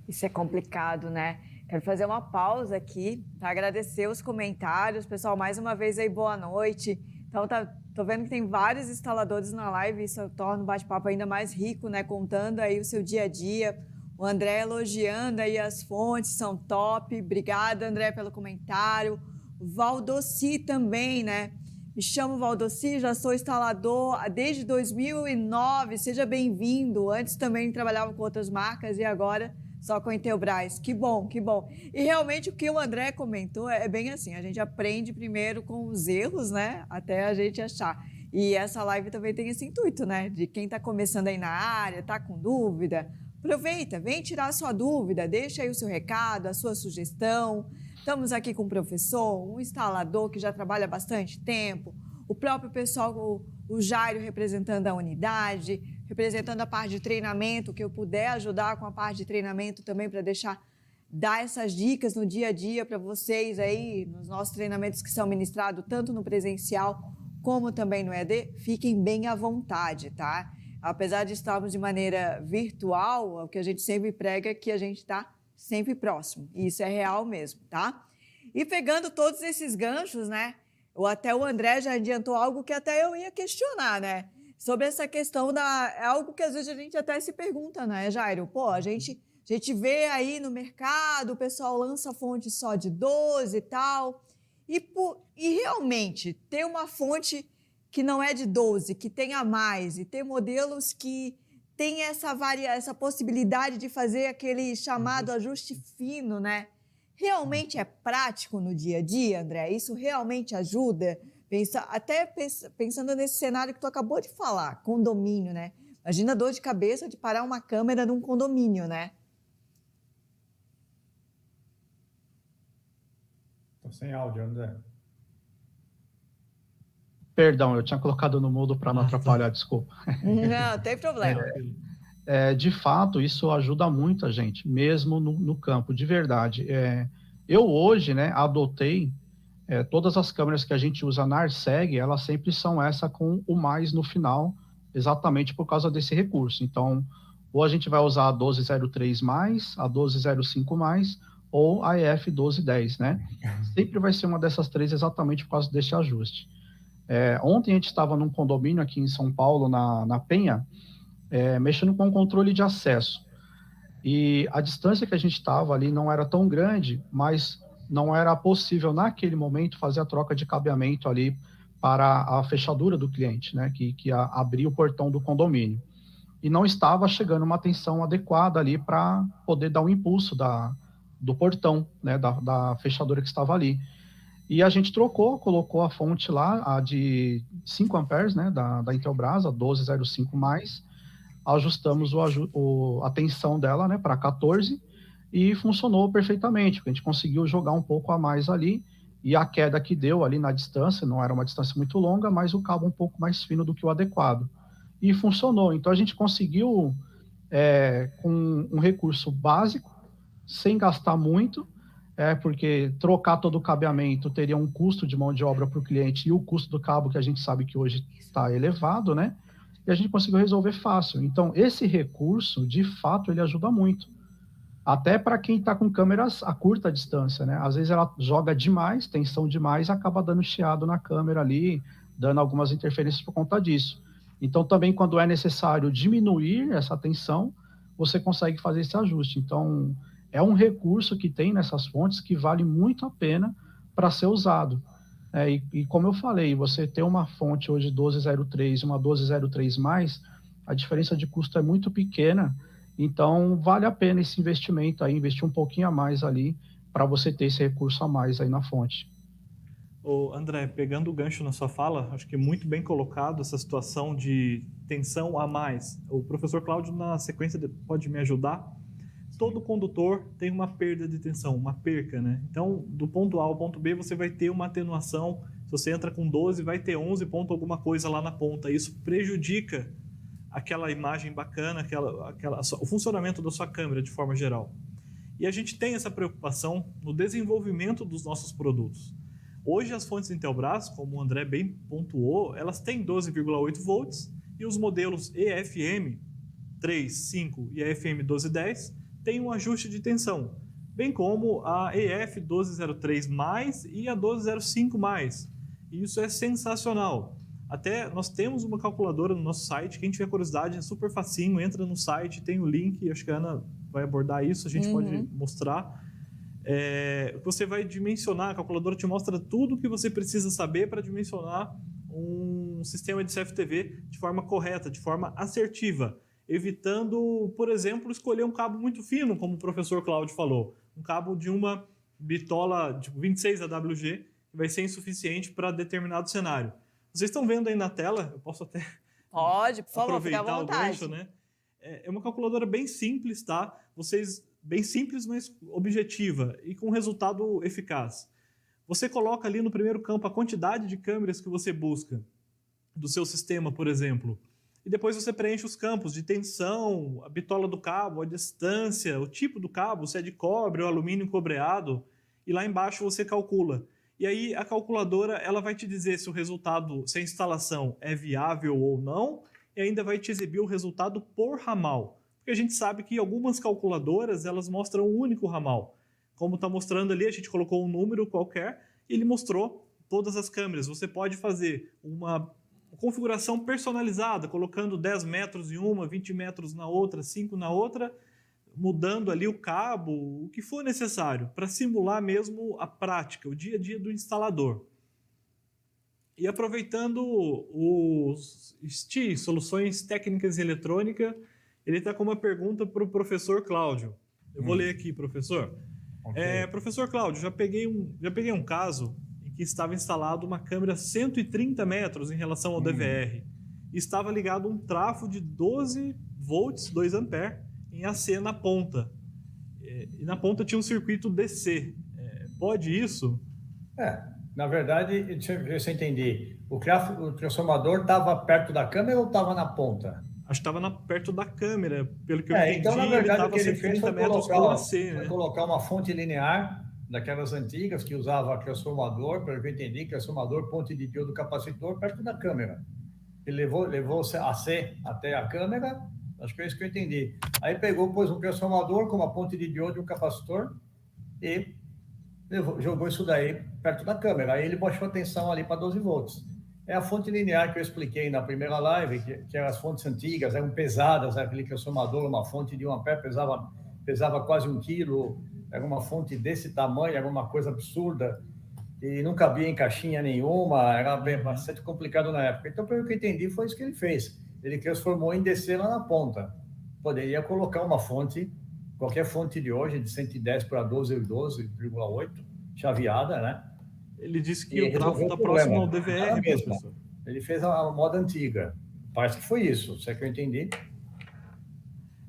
Isso é complicado, né? Quero fazer uma pausa aqui para agradecer os comentários. Pessoal, mais uma vez aí, boa noite. Então, tô vendo que tem vários instaladores na live, isso torna o bate-papo ainda mais rico, né? Contando aí o seu dia a dia. O André elogiando aí as fontes, são top. Obrigada, André, pelo comentário. O Valdossi também, né? Me chamo Valdossi, já sou instalador desde 2009. Seja bem-vindo. Antes também trabalhava com outras marcas e agora só com a Intelbras. Que bom, que bom. E realmente o que o André comentou é bem assim, a gente aprende primeiro com os erros, né, até a gente achar. E essa live também tem esse intuito, né, de quem está começando aí na área, está com dúvida, aproveita, vem tirar a sua dúvida, deixa aí o seu recado, a sua sugestão. Estamos aqui com um professor, um instalador que já trabalha há bastante tempo, o próprio pessoal, o Jairo representando a unidade, representando a parte de treinamento, que eu puder ajudar com a parte de treinamento também para dar essas dicas no dia a dia para vocês aí, nos nossos treinamentos que são ministrados tanto no presencial como também no EAD, fiquem bem à vontade, tá? Apesar de estarmos de maneira virtual, o que a gente sempre prega é que a gente está sempre próximo, e isso é real mesmo, tá? E pegando todos esses ganchos, né? Até o André já adiantou algo que até eu ia questionar, né? Sobre essa questão é algo que às vezes a gente até se pergunta, né, Jairo? Pô, a gente vê aí no mercado, o pessoal lança fonte só de 12 e tal, e realmente ter uma fonte que não é de 12, que tenha mais, e ter modelos que tem essa possibilidade de fazer aquele chamado ajuste fino, né? Realmente é prático no dia a dia, André? Isso realmente ajuda? Pensando nesse cenário que tu acabou de falar, condomínio, né? Imagina a dor de cabeça de parar uma câmera num condomínio, né? Tô sem áudio, André. Perdão, eu tinha colocado no mudo para não atrapalhar, desculpa. Não, tem problema. De fato, isso ajuda muito a gente, mesmo no campo, de verdade. Eu hoje, né, adotei todas as câmeras que a gente usa na Arseg, elas sempre são essa com o mais no final, exatamente por causa desse recurso. Então, ou a gente vai usar a 1203+, a 1205+, ou a EF1210, né? Sempre vai ser uma dessas três exatamente por causa desse ajuste. Ontem a gente estava num condomínio aqui em São Paulo, na Penha, mexendo com o controle de acesso. E a distância que a gente estava ali não era tão grande, mas não era possível, naquele momento, fazer a troca de cabeamento ali para a fechadura do cliente, né, que ia abrir o portão do condomínio. E não estava chegando uma tensão adequada ali para poder dar um impulso do portão, né, da fechadura que estava ali. E a gente colocou a fonte lá, a de 5 amperes, né, da Intelbras, a 1205+, ajustamos a tensão dela, né, para 14, e funcionou perfeitamente, porque a gente conseguiu jogar um pouco a mais ali, e a queda que deu ali na distância, não era uma distância muito longa, mas o cabo um pouco mais fino do que o adequado. E funcionou. Então a gente conseguiu, com um recurso básico, sem gastar muito, porque trocar todo o cabeamento teria um custo de mão de obra para o cliente e o custo do cabo, que a gente sabe que hoje está elevado, né? E a gente conseguiu resolver fácil. Então, esse recurso, de fato, ele ajuda muito. Até para quem está com câmeras a curta distância, né? Às vezes ela joga demais, tensão demais, acaba dando chiado na câmera ali, dando algumas interferências por conta disso. Então, também quando é necessário diminuir essa tensão, você consegue fazer esse ajuste. Então, é um recurso que tem nessas fontes que vale muito a pena para ser usado. E como eu falei, você ter uma fonte hoje 1203 e uma 1203+, a diferença de custo é muito pequena, então vale a pena esse investimento aí, investir um pouquinho a mais ali, para você ter esse recurso a mais aí na fonte. Ô, André, pegando o gancho na sua fala, acho que é muito bem colocado essa situação de tensão a mais. O professor Cláudio, na sequência, pode me ajudar? Todo condutor tem uma perda de tensão, uma perca, né? Então, do ponto A ao ponto B, você vai ter uma atenuação. Se você entra com 12, vai ter 11 ponto alguma coisa lá na ponta. Isso prejudica aquela imagem bacana, o funcionamento da sua câmera de forma geral. E a gente tem essa preocupação no desenvolvimento dos nossos produtos. Hoje, as fontes Intelbras, como o André bem pontuou, elas têm 12,8 volts e os modelos EFM 3, 5 e a FM 1210 tem um ajuste de tensão, bem como a EF 1203+, e a 1205+. E isso é sensacional. Até nós temos uma calculadora no nosso site, quem tiver curiosidade é super facinho, entra no site, tem o link, acho que a Ana vai abordar isso, a gente pode mostrar. Você vai dimensionar, a calculadora te mostra tudo o que você precisa saber para dimensionar um sistema de CFTV de forma correta, de forma assertiva, evitando, por exemplo, escolher um cabo muito fino, como o professor Cláudio falou, um cabo de uma bitola tipo 26 AWG, que vai ser insuficiente para determinado cenário. Vocês estão vendo aí na tela, eu posso até Pode, por favor, fique à aproveitar o vontade. gancho, né? É uma calculadora bem simples, tá? Bem simples, mas objetiva e com resultado eficaz. Você coloca ali no primeiro campo a quantidade de câmeras que você busca do seu sistema, por exemplo. E depois você preenche os campos de tensão, a bitola do cabo, a distância, o tipo do cabo, se é de cobre ou alumínio cobreado, e lá embaixo você calcula. E aí a calculadora ela vai te dizer se o resultado, se a instalação é viável ou não, e ainda vai te exibir o resultado por ramal. Porque a gente sabe que algumas calculadoras elas mostram um único ramal. Como está mostrando ali, a gente colocou um número qualquer e ele mostrou todas as câmeras. Você pode fazer uma configuração personalizada, colocando 10 metros em uma, 20 metros na outra, 5 na outra, mudando ali o cabo, o que for necessário, para simular mesmo a prática, o dia a dia do instalador. E aproveitando os STI, Soluções Técnicas e Eletrônica, ele está com uma pergunta para o professor Cláudio. Eu vou ler aqui, professor. Okay. Professor Cláudio, já peguei um caso em que estava instalado uma câmera 130 metros em relação ao DVR. E estava ligado um trafo de 12 volts, 2 ampere, em AC na ponta. E na ponta tinha um circuito DC. Pode isso? Na verdade, deixa eu ver se eu entendi. O transformador estava perto da câmera ou estava na ponta? Acho que estava perto da câmera, pelo que eu entendi. Então, na verdade, o que ele fez foi colocar uma fonte linear daquelas antigas que usava transformador, pelo que eu entendi, transformador, ponte de diodo, capacitor, perto da câmera. Ele levou AC até a câmera, acho que é isso que eu entendi. Aí pôs um transformador com uma ponte de diodo e um capacitor e jogou isso daí perto da câmera. Aí ele baixou a tensão ali para 12 volts. É a fonte linear que eu expliquei na primeira live, que eram as fontes antigas, eram pesadas, aquele transformador, uma fonte de 1 ampere pesava quase 1 quilo, era uma fonte desse tamanho, era uma coisa absurda, e não cabia em caixinha nenhuma, era bastante complicado na época. Então, pelo que eu entendi, foi isso que ele fez. Ele transformou em DC lá na ponta. Poderia colocar uma fonte, qualquer fonte de hoje, de 110 para 12,8, chaveada, né? Ele disse que o trafo está próximo ao DVR, professor. Ele fez a moda antiga. Parece que foi isso, se é que eu entendi.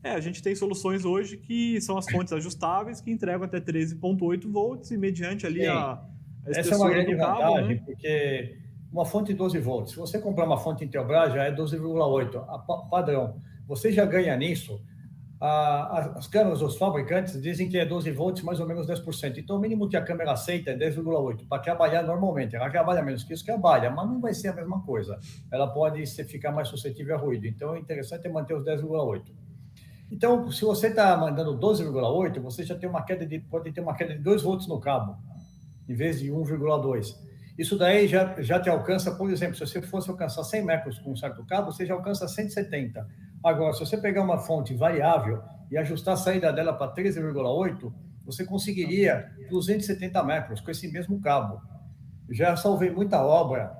A gente tem soluções hoje que são as fontes ajustáveis, que entregam até 13,8 volts e mediante ali a essa é uma grande vantagem, né? Porque uma fonte 12 volts, se você comprar uma fonte Intelbras, já é 12,8, padrão. Você já ganha nisso. As câmeras dos fabricantes dizem que é 12 volts, mais ou menos 10%. Então, o mínimo que a câmera aceita é 10,8 para trabalhar normalmente. Ela trabalha menos que isso, trabalha, mas não vai ser a mesma coisa. Ela pode ficar mais suscetível a ruído. Então, o interessante é manter os 10,8. Então, se você está mandando 12,8, você já tem pode ter uma queda de 2 volts no cabo, em vez de 1,2. Isso daí já te alcança, por exemplo, se você fosse alcançar 100 metros com um certo cabo, você já alcança 170. Agora, se você pegar uma fonte variável e ajustar a saída dela para 13,8, você conseguiria 270 metros com esse mesmo cabo. Já salvei muita obra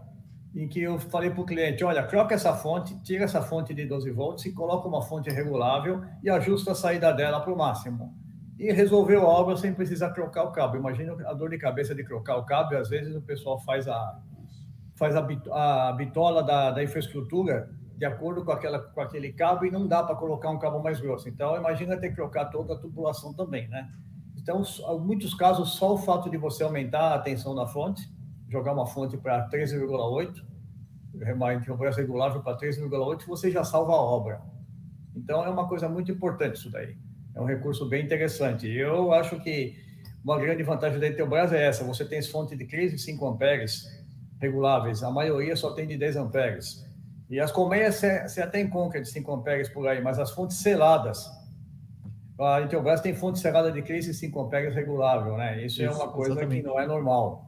em que eu falei para o cliente, olha, troca essa fonte, tira essa fonte de 12 volts e coloca uma fonte regulável e ajusta a saída dela para o máximo. E resolveu a obra sem precisar trocar o cabo. Imagina a dor de cabeça de trocar o cabo, e às vezes o pessoal faz a bitola da infraestrutura de acordo com aquele cabo e não dá para colocar um cabo mais grosso. Então, imagina ter que trocar toda a tubulação também, né? Então, em muitos casos, só o fato de você aumentar a tensão da fonte, jogar uma fonte para 13,8, uma interferência regulável para 13,8, você já salva a obra. Então, é uma coisa muito importante isso daí. É um recurso bem interessante. Eu acho que uma grande vantagem da Intelbras é essa. Você tem fonte de 15 e 5 amperes reguláveis. A maioria só tem de 10 amperes. E as colmeias você até encontra de 5 amperes por aí, mas as fontes seladas, a Intelbras tem fonte selada de 15 e 5 amperes regulável, né? Isso é uma coisa exatamente. Que não é normal.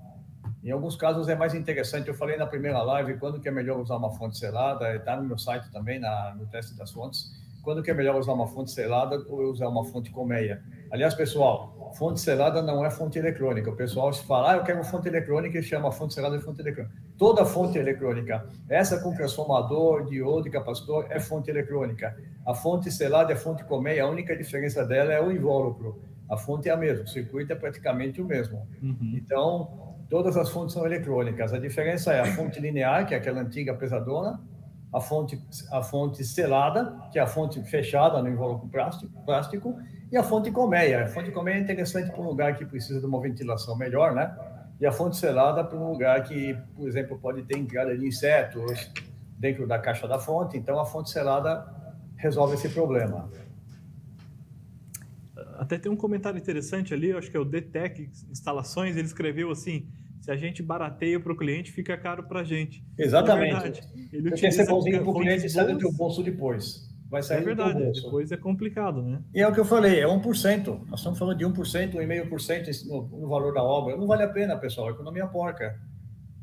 Em alguns casos é mais interessante. Eu falei na primeira live quando que é melhor usar uma fonte selada, está no meu site também, no teste das fontes. Quando que é melhor usar uma fonte selada ou usar uma fonte colmeia? Aliás, pessoal, fonte selada não é fonte eletrônica. O pessoal se fala, eu quero fonte eletrônica e chama a fonte selada de fonte eletrônica. Toda fonte eletrônica, essa com transformador, diodo e capacitor, é fonte eletrônica. A fonte selada é fonte colmeia, a única diferença dela é o invólucro. A fonte é a mesma, o circuito é praticamente o mesmo. Então, todas as fontes são eletrônicas. A diferença é a fonte linear, que é aquela antiga pesadona, a fonte selada, que é a fonte fechada no invólucro plástico, e a fonte colmeia. A fonte colmeia é interessante para um lugar que precisa de uma ventilação melhor, né? E a fonte selada para um lugar que, por exemplo, pode ter entrada de insetos dentro da caixa da fonte. Então, a fonte selada resolve esse problema. Até tem um comentário interessante ali, eu acho que é o DTEC Instalações, ele escreveu assim: se a gente barateia para o cliente, fica caro para a gente. Exatamente. Ele porque ser bonzinho para o cliente sai do teu bolso depois. Vai sair do teu bolso. Depois é complicado, né? E é o que eu falei, é 1%. Nós estamos falando de 1%, 1,5% no valor da obra. Não vale a pena, pessoal. Economia porca.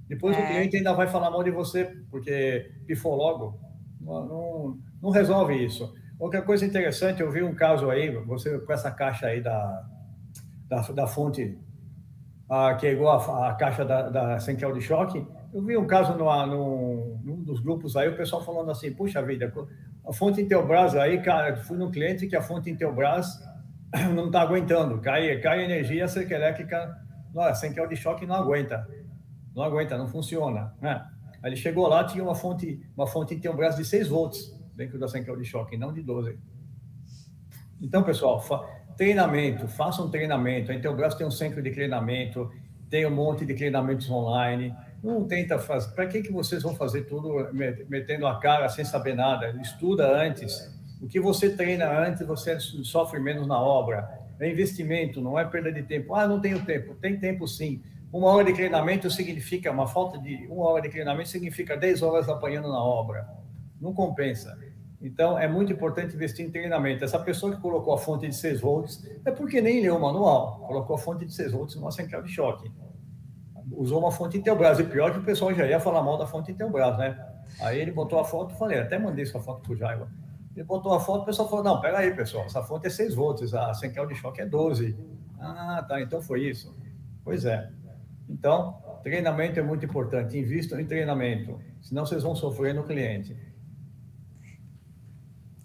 Depois o cliente ainda vai falar mal de você, porque pifou logo. Não resolve isso. Outra coisa interessante, eu vi um caso aí, você com essa caixa aí da fonte... que é igual a caixa da central de choque. Eu vi um caso num dos grupos aí, o pessoal falando assim, puxa vida, a fonte Intelbras aí, cara, fui num cliente que a fonte Intelbras não está aguentando, cai energia, a cerca elétrica, a central de choque não aguenta, não funciona, né? Aí ele chegou lá, tinha uma fonte Intelbras de 6 volts dentro da central de choque, não de 12. Então, pessoal, treinamento, faça um treinamento. A Intelbras tem um centro de treinamento, tem um monte de treinamentos online. Não tenta fazer. Para que vocês vão fazer tudo metendo a cara sem saber nada? Estuda antes. O que você treina antes, você sofre menos na obra. É investimento, não é perda de tempo. Não tenho tempo. Tem tempo sim. 1 hora de treinamento significa, uma falta de 1 hora de treinamento significa 10 horas apanhando na obra. Não compensa. Então, é muito importante investir em treinamento. Essa pessoa que colocou a fonte de 6 volts é porque nem leu o manual. Colocou a fonte de 6 volts numa central de choque. Usou uma fonte Intelbras. E pior que o pessoal já ia falar mal da fonte Intelbras, né? Aí ele botou a foto, falei, até mandei essa foto pro Jaiva. Ele botou a foto, o pessoal falou, não, pera aí, pessoal, essa fonte é 6 volts, a central de choque é 12. Tá, então foi isso. Pois é. Então, treinamento é muito importante. Invistam em treinamento, senão vocês vão sofrer no cliente.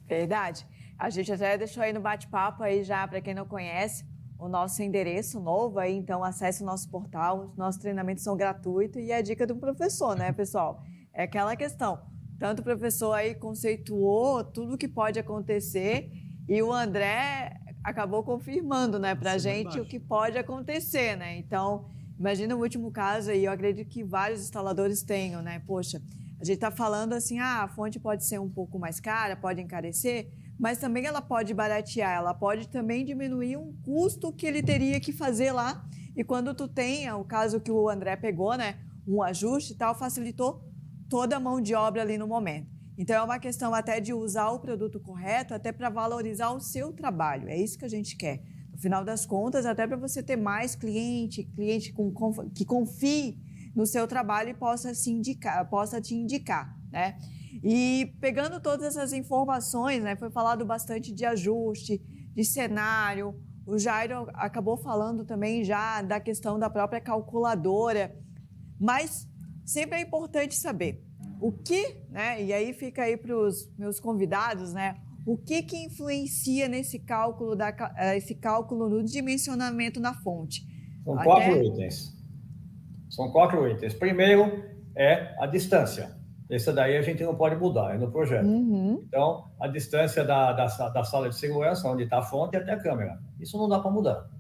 Verdade. A gente até deixou aí no bate-papo aí já, para quem não conhece, o nosso endereço novo aí, então acesse o nosso portal, os nossos treinamentos são gratuitos e é a dica do professor, né, pessoal? É aquela questão, tanto o professor aí conceituou tudo o que pode acontecer e o André acabou confirmando, né, pra gente o que pode acontecer, né? Então, imagina o último caso aí, eu acredito que vários instaladores tenham, né? Poxa, a gente está falando assim, a fonte pode ser um pouco mais cara, pode encarecer, mas também ela pode baratear, ela pode também diminuir um custo que ele teria que fazer lá. E quando tu tem, o caso que o André pegou, né, um ajuste e tal, facilitou toda a mão de obra ali no momento. Então, é uma questão até de usar o produto correto, até para valorizar o seu trabalho. É isso que a gente quer. No final das contas, até para você ter mais cliente que confie no seu trabalho e possa te indicar, né? E pegando todas essas informações, né, foi falado bastante de ajuste, de cenário. O Jairo acabou falando também já da questão da própria calculadora, mas sempre é importante saber o que, né? E aí fica aí para os meus convidados, né? O que influencia nesse cálculo, esse cálculo no dimensionamento na fonte? São 4 itens. São 4 itens. Primeiro é a distância. Essa daí a gente não pode mudar, é no projeto. Então, a distância da sala de segurança, onde está a fonte, até a câmera. Isso não dá para mudar.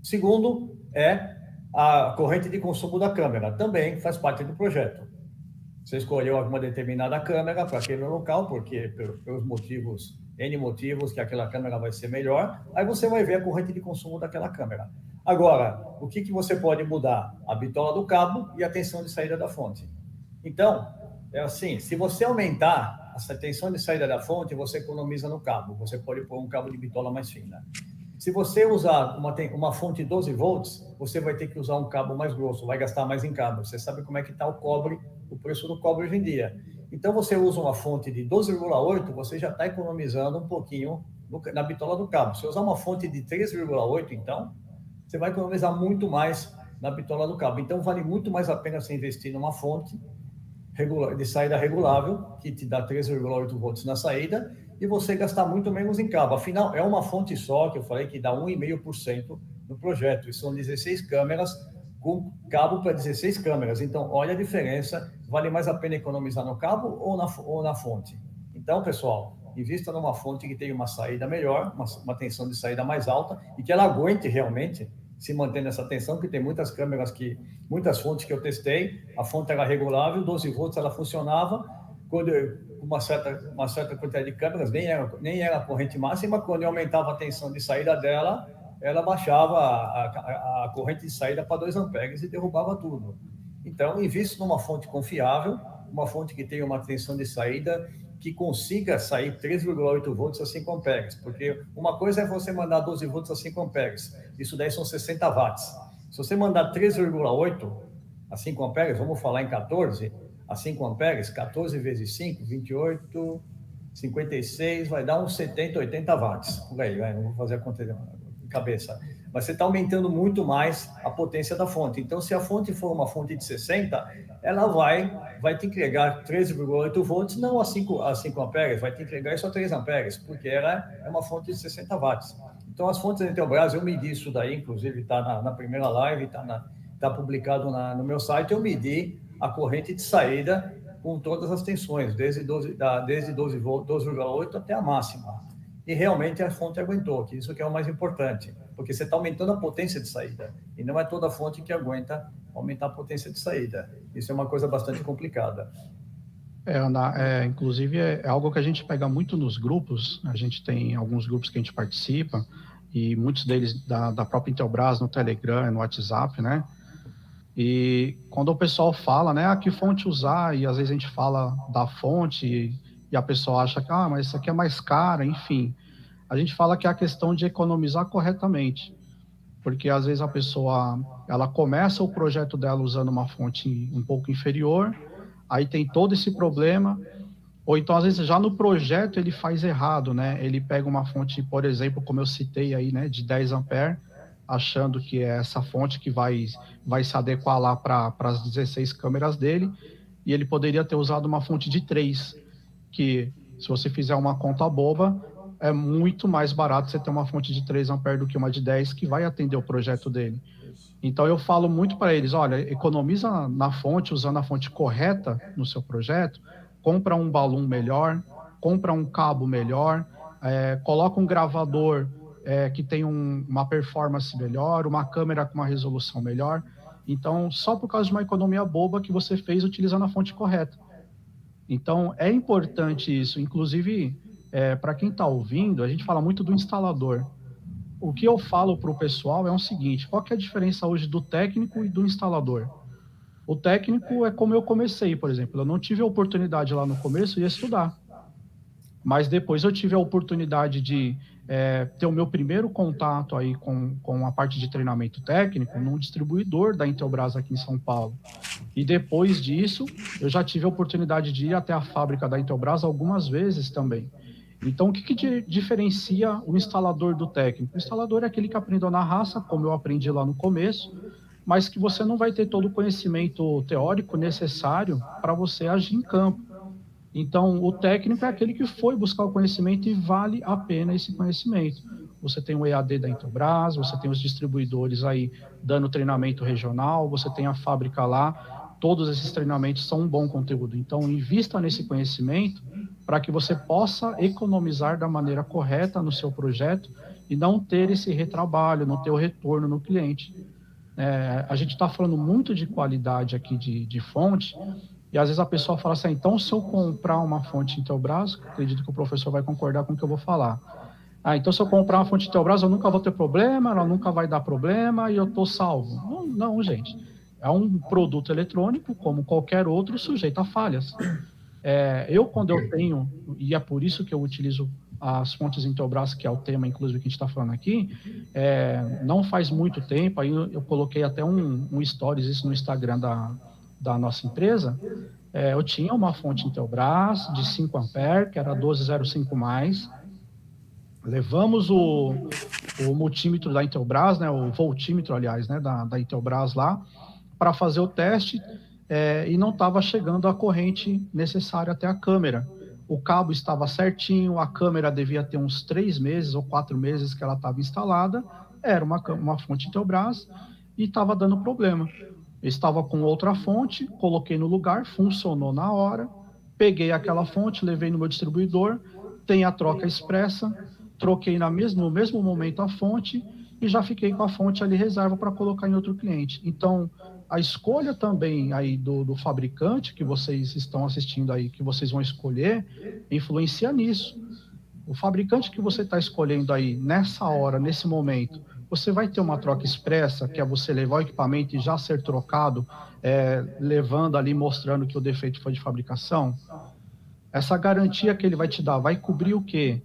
Segundo é a corrente de consumo da câmera. Também faz parte do projeto. Você escolheu alguma determinada câmera para aquele local, porque pelos motivos, N motivos, que aquela câmera vai ser melhor, aí você vai ver a corrente de consumo daquela câmera. Agora, o que você pode mudar? A bitola do cabo e a tensão de saída da fonte. Então, é assim, se você aumentar essa tensão de saída da fonte, você economiza no cabo. Você pode pôr um cabo de bitola mais fina. Se você usar uma fonte 12 volts, você vai ter que usar um cabo mais grosso, vai gastar mais em cabo. Você sabe como é que está o cobre, o preço do cobre hoje em dia. Então, você usa uma fonte de 12,8, você já está economizando um pouquinho na bitola do cabo. Se usar uma fonte de 3,8, então, você vai economizar muito mais na bitola do cabo. Então, vale muito mais a pena você investir numa fonte de saída regulável, que te dá 3,8 volts na saída, e você gastar muito menos em cabo. Afinal, é uma fonte só, que eu falei, que dá 1,5% no projeto. E são 16 câmeras, com cabo para 16 câmeras. Então, olha a diferença. Vale mais a pena economizar no cabo ou na fonte? Então, pessoal, invista numa fonte que tenha uma saída melhor, uma tensão de saída mais alta, e que ela aguente realmente se manter nessa tensão, que tem muitas muitas fontes que eu testei, a fonte era regulável, 12 volts ela funcionava, quando uma certa quantidade de câmeras, nem era a corrente máxima, quando eu aumentava a tensão de saída dela, ela baixava a corrente de saída para 2 amperes e derrubava tudo. Então, invista numa fonte confiável, uma fonte que tenha uma tensão de saída que consiga sair 3,8 volts a 5 amperes, porque uma coisa é você mandar 12 volts a 5 amperes, isso daí são 60 watts. Se você mandar 3,8 a 5 amperes, vamos falar em 14 a 5 amperes, 14 vezes 5, 28, 56, vai dar uns 70, 80 watts, por aí, não vou fazer a conta de cabeça. Mas você está aumentando muito mais a potência da fonte. Então, se a fonte for uma fonte de 60, ela vai te entregar 13,8 volts, não a 5 amperes, vai te entregar só 3 amperes, porque ela é uma fonte de 60 watts. Então, as fontes da Intelbras, eu medi isso daí, inclusive está na primeira live, está publicado no meu site, eu medi a corrente de saída com todas as tensões, desde 12,8 até a máxima. E realmente a fonte aguentou, que isso que é o mais importante, porque você está aumentando a potência de saída, e não é toda fonte que aguenta aumentar a potência de saída. Isso é uma coisa bastante complicada. Ana, inclusive é algo que a gente pega muito nos grupos, a gente tem alguns grupos que a gente participa, e muitos deles da própria Intelbras, no Telegram, no WhatsApp, né? E quando o pessoal fala, né, que fonte usar, e às vezes a gente fala da fonte, e a pessoa acha que, mas isso aqui é mais cara, enfim. A gente fala que é a questão de economizar corretamente, porque às vezes a pessoa, ela começa o projeto dela usando uma fonte um pouco inferior, aí tem todo esse problema, ou então às vezes já no projeto ele faz errado, né? Ele pega uma fonte, por exemplo, como eu citei aí, né, de 10 amperes, achando que é essa fonte que vai se adequar lá para as 16 câmeras dele, e ele poderia ter usado uma fonte de 3, que se você fizer uma conta boba, é muito mais barato você ter uma fonte de 3 amperes do que uma de 10, que vai atender o projeto dele. Então eu falo muito para eles, olha, economiza na fonte, usando a fonte correta no seu projeto, compra um balão melhor, compra um cabo melhor, coloca um gravador que tem uma performance melhor, uma câmera com uma resolução melhor. Então, só por causa de uma economia boba que você fez utilizando a fonte correta. Então, é importante isso. Inclusive, para quem está ouvindo, a gente fala muito do instalador. O que eu falo para o pessoal é o seguinte, qual que é a diferença hoje do técnico e do instalador? O técnico é como eu comecei, por exemplo. Eu não tive a oportunidade lá no começo de estudar. Mas depois eu tive a oportunidade de ter o meu primeiro contato aí com a parte de treinamento técnico num distribuidor da Intelbras aqui em São Paulo. E depois disso, eu já tive a oportunidade de ir até a fábrica da Intelbras algumas vezes também. Então, o que diferencia o instalador do técnico? O instalador é aquele que aprendeu na raça, como eu aprendi lá no começo, mas que você não vai ter todo o conhecimento teórico necessário para você agir em campo. Então, o técnico é aquele que foi buscar o conhecimento e vale a pena esse conhecimento. Você tem o EAD da Intelbras, você tem os distribuidores aí dando treinamento regional, você tem a fábrica lá, todos esses treinamentos são um bom conteúdo. Então, invista nesse conhecimento para que você possa economizar da maneira correta no seu projeto e não ter esse retrabalho, não ter o retorno no cliente. A gente está falando muito de qualidade aqui de fonte, e às vezes a pessoa fala assim, então se eu comprar uma fonte Intelbras, acredito que o professor vai concordar com o que eu vou falar. Então se eu comprar uma fonte Intelbras, eu nunca vou ter problema, ela nunca vai dar problema e eu estou salvo. Não, gente. É um produto eletrônico, como qualquer outro, sujeito a falhas. Quando eu tenho, e é por isso que eu utilizo as fontes Intelbras, que é o tema, inclusive, que a gente está falando aqui, não faz muito tempo, aí eu coloquei até um stories isso no Instagram da nossa empresa, eu tinha uma fonte Intelbras de 5 ampere, que era 1205+, levamos o multímetro da Intelbras, né, o voltímetro, aliás, né, da Intelbras lá, para fazer o teste, e não estava chegando a corrente necessária até a câmera. O cabo estava certinho, a câmera devia ter uns 3 meses ou 4 meses que ela estava instalada, era uma fonte Intelbras e estava dando problema. Eu estava com outra fonte, coloquei no lugar, funcionou na hora, peguei aquela fonte, levei no meu distribuidor, tem a troca expressa, troquei no mesmo momento a fonte e já fiquei com a fonte ali reserva para colocar em outro cliente. Então, a escolha também aí do fabricante que vocês estão assistindo aí, que vocês vão escolher, influencia nisso. O fabricante que você está escolhendo aí, nessa hora, nesse momento, você vai ter uma troca expressa, que é você levar o equipamento e já ser trocado, levando ali, mostrando que o defeito foi de fabricação? Essa garantia que ele vai te dar vai cobrir o quê?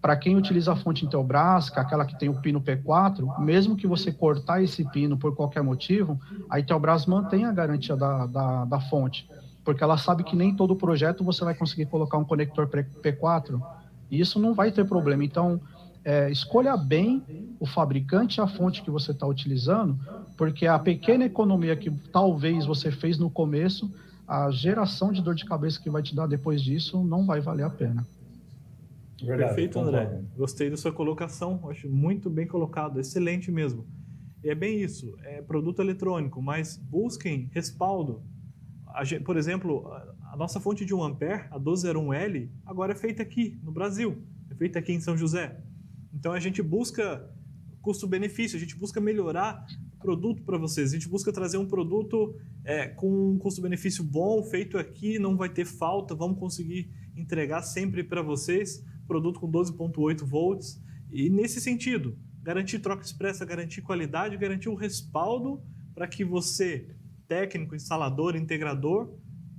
Para quem utiliza a fonte Intelbras, que é aquela que tem o pino P4, mesmo que você cortar esse pino por qualquer motivo, a Intelbras mantém a garantia da fonte, porque ela sabe que nem todo projeto você vai conseguir colocar um conector P4, e isso não vai ter problema. Então, escolha bem o fabricante e a fonte que você está utilizando, porque a pequena economia que talvez você fez no começo, a geração de dor de cabeça que vai te dar depois disso não vai valer a pena. Verdade, perfeito, André. Gostei da sua colocação, acho muito bem colocado, excelente mesmo. E é bem isso, é produto eletrônico, mas busquem respaldo. Por exemplo, a nossa fonte de 1 ampere, a 1201L, agora é feita aqui no Brasil, é feita aqui em São José. Então a gente busca custo-benefício, a gente busca melhorar o produto para vocês, a gente busca trazer um produto com um custo-benefício bom, feito aqui, não vai ter falta, vamos conseguir entregar sempre para vocês, produto com 12.8 volts, e nesse sentido, garantir troca expressa, garantir qualidade, garantir um respaldo para que você, técnico, instalador, integrador,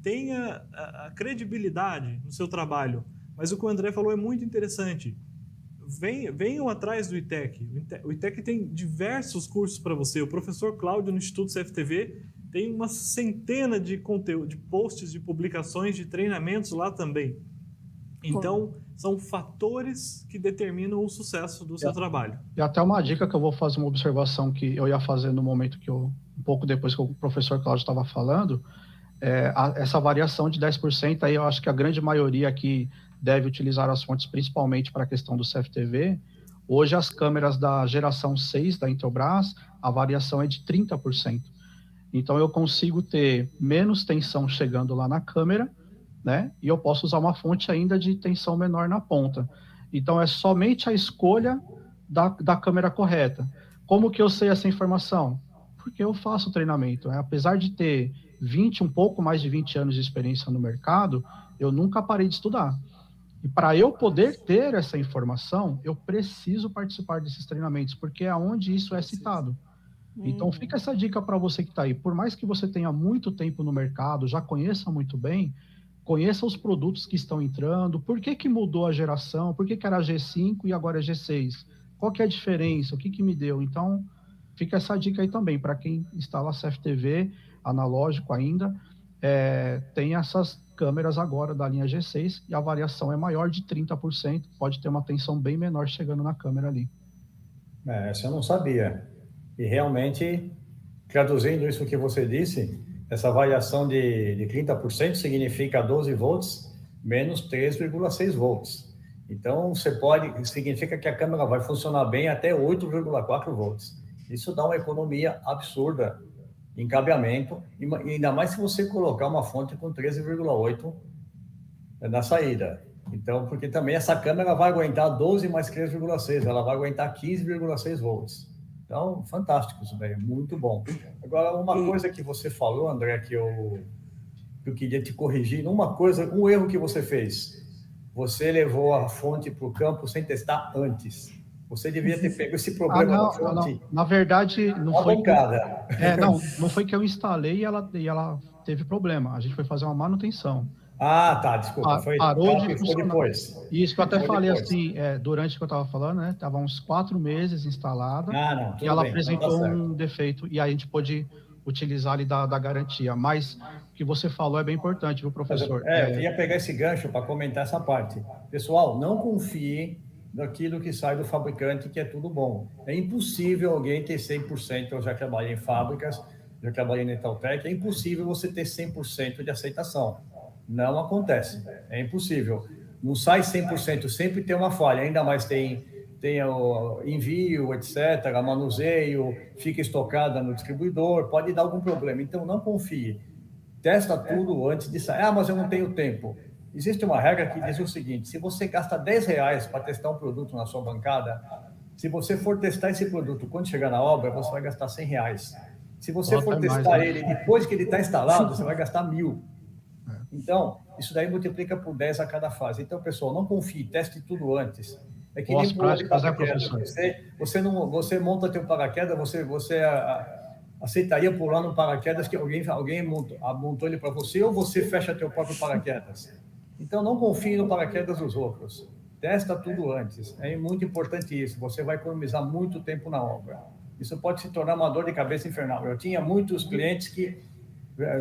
tenha a credibilidade no seu trabalho. Mas o que o André falou é muito interessante. Venham atrás do ITEC. O ITEC tem diversos cursos para você. O professor Cláudio, no Instituto CFTV, tem uma centena de conteúdo, de posts, de publicações, de treinamentos lá também. Então, são fatores que determinam o sucesso do seu trabalho. E até uma dica que eu vou fazer, uma observação que eu ia fazer no momento que um pouco depois que o professor Cláudio estava falando, essa variação de 10%, aí eu acho que a grande maioria aqui deve utilizar as fontes principalmente para a questão do CFTV. Hoje, as câmeras da geração 6 da Intelbras, a variação é de 30%. Então, eu consigo ter menos tensão chegando lá na câmera, né? E eu posso usar uma fonte ainda de tensão menor na ponta. Então, é somente a escolha da câmera correta. Como que eu sei essa informação? Porque eu faço treinamento. Apesar de ter um pouco mais de 20 anos de experiência no mercado, eu nunca parei de estudar. E para eu poder ter essa informação, eu preciso participar desses treinamentos, porque é onde isso é citado. Então, fica essa dica para você que está aí. Por mais que você tenha muito tempo no mercado, já conheça muito bem, conheça os produtos que estão entrando, por que mudou a geração, por que era G5 e agora é G6, qual que é a diferença, o que me deu. Então, fica essa dica aí também, para quem instala CFTV, analógico ainda, tem essas câmeras agora da linha G6 e a variação é maior de 30%, pode ter uma tensão bem menor chegando na câmera ali. Essa eu não sabia. E realmente, traduzindo isso que você disse, essa variação de 30% significa 12 volts menos 3,6 volts. Então, significa que a câmera vai funcionar bem até 8,4 volts. Isso dá uma economia absurda em cabeamento, e ainda mais se você colocar uma fonte com 13,8 na saída. Então, porque também essa câmera vai aguentar 12 mais 3,6, ela vai aguentar 15,6 volts. Então, fantástico isso daí, muito bom. Agora, uma coisa que você falou, André, que eu queria te corrigir, um erro que você fez. Você levou a fonte para o campo sem testar antes. Você devia ter pego esse problema da fonte. Não. Na verdade, não foi não foi que eu instalei e ela teve problema. A gente foi fazer uma manutenção. Ah, tá, desculpa. Parou de funcionar. Depois. Isso que eu até falei assim, durante que eu estava falando, né? Estava uns 4 meses instalada e ela apresentou um defeito. E aí a gente pôde utilizar ali da garantia. Mas o que você falou é bem importante, viu, professor? Eu queria pegar esse gancho para comentar essa parte. Pessoal, não confie naquilo que sai do fabricante, que é tudo bom. É impossível alguém ter 100%. Eu já trabalhei em fábricas, já trabalhei na Itautec, é impossível você ter 100% de aceitação. Não acontece, é impossível. Não sai 100%, sempre tem uma falha, ainda mais tem o envio, etc., manuseio, fica estocada no distribuidor, pode dar algum problema. Então, não confie. Testa tudo antes de sair. Mas eu não tenho tempo. Existe uma regra que diz o seguinte: se você gasta R$10 para testar um produto na sua bancada, se você for testar esse produto quando chegar na obra, você vai gastar R$100. Se você for testar ele depois que ele está instalado, você vai gastar R$1.000. Então, isso daí multiplica por 10 a cada fase. Então, pessoal, não confie, teste tudo antes. É que nem paraquedas. Você monta teu paraquedas, você aceitaria pular no paraquedas que alguém montou ele para você, ou você fecha teu próprio paraquedas? Então, não confie no paraquedas dos outros. Testa tudo antes. É muito importante isso. Você vai economizar muito tempo na obra. Isso pode se tornar uma dor de cabeça infernal. Eu tinha muitos clientes que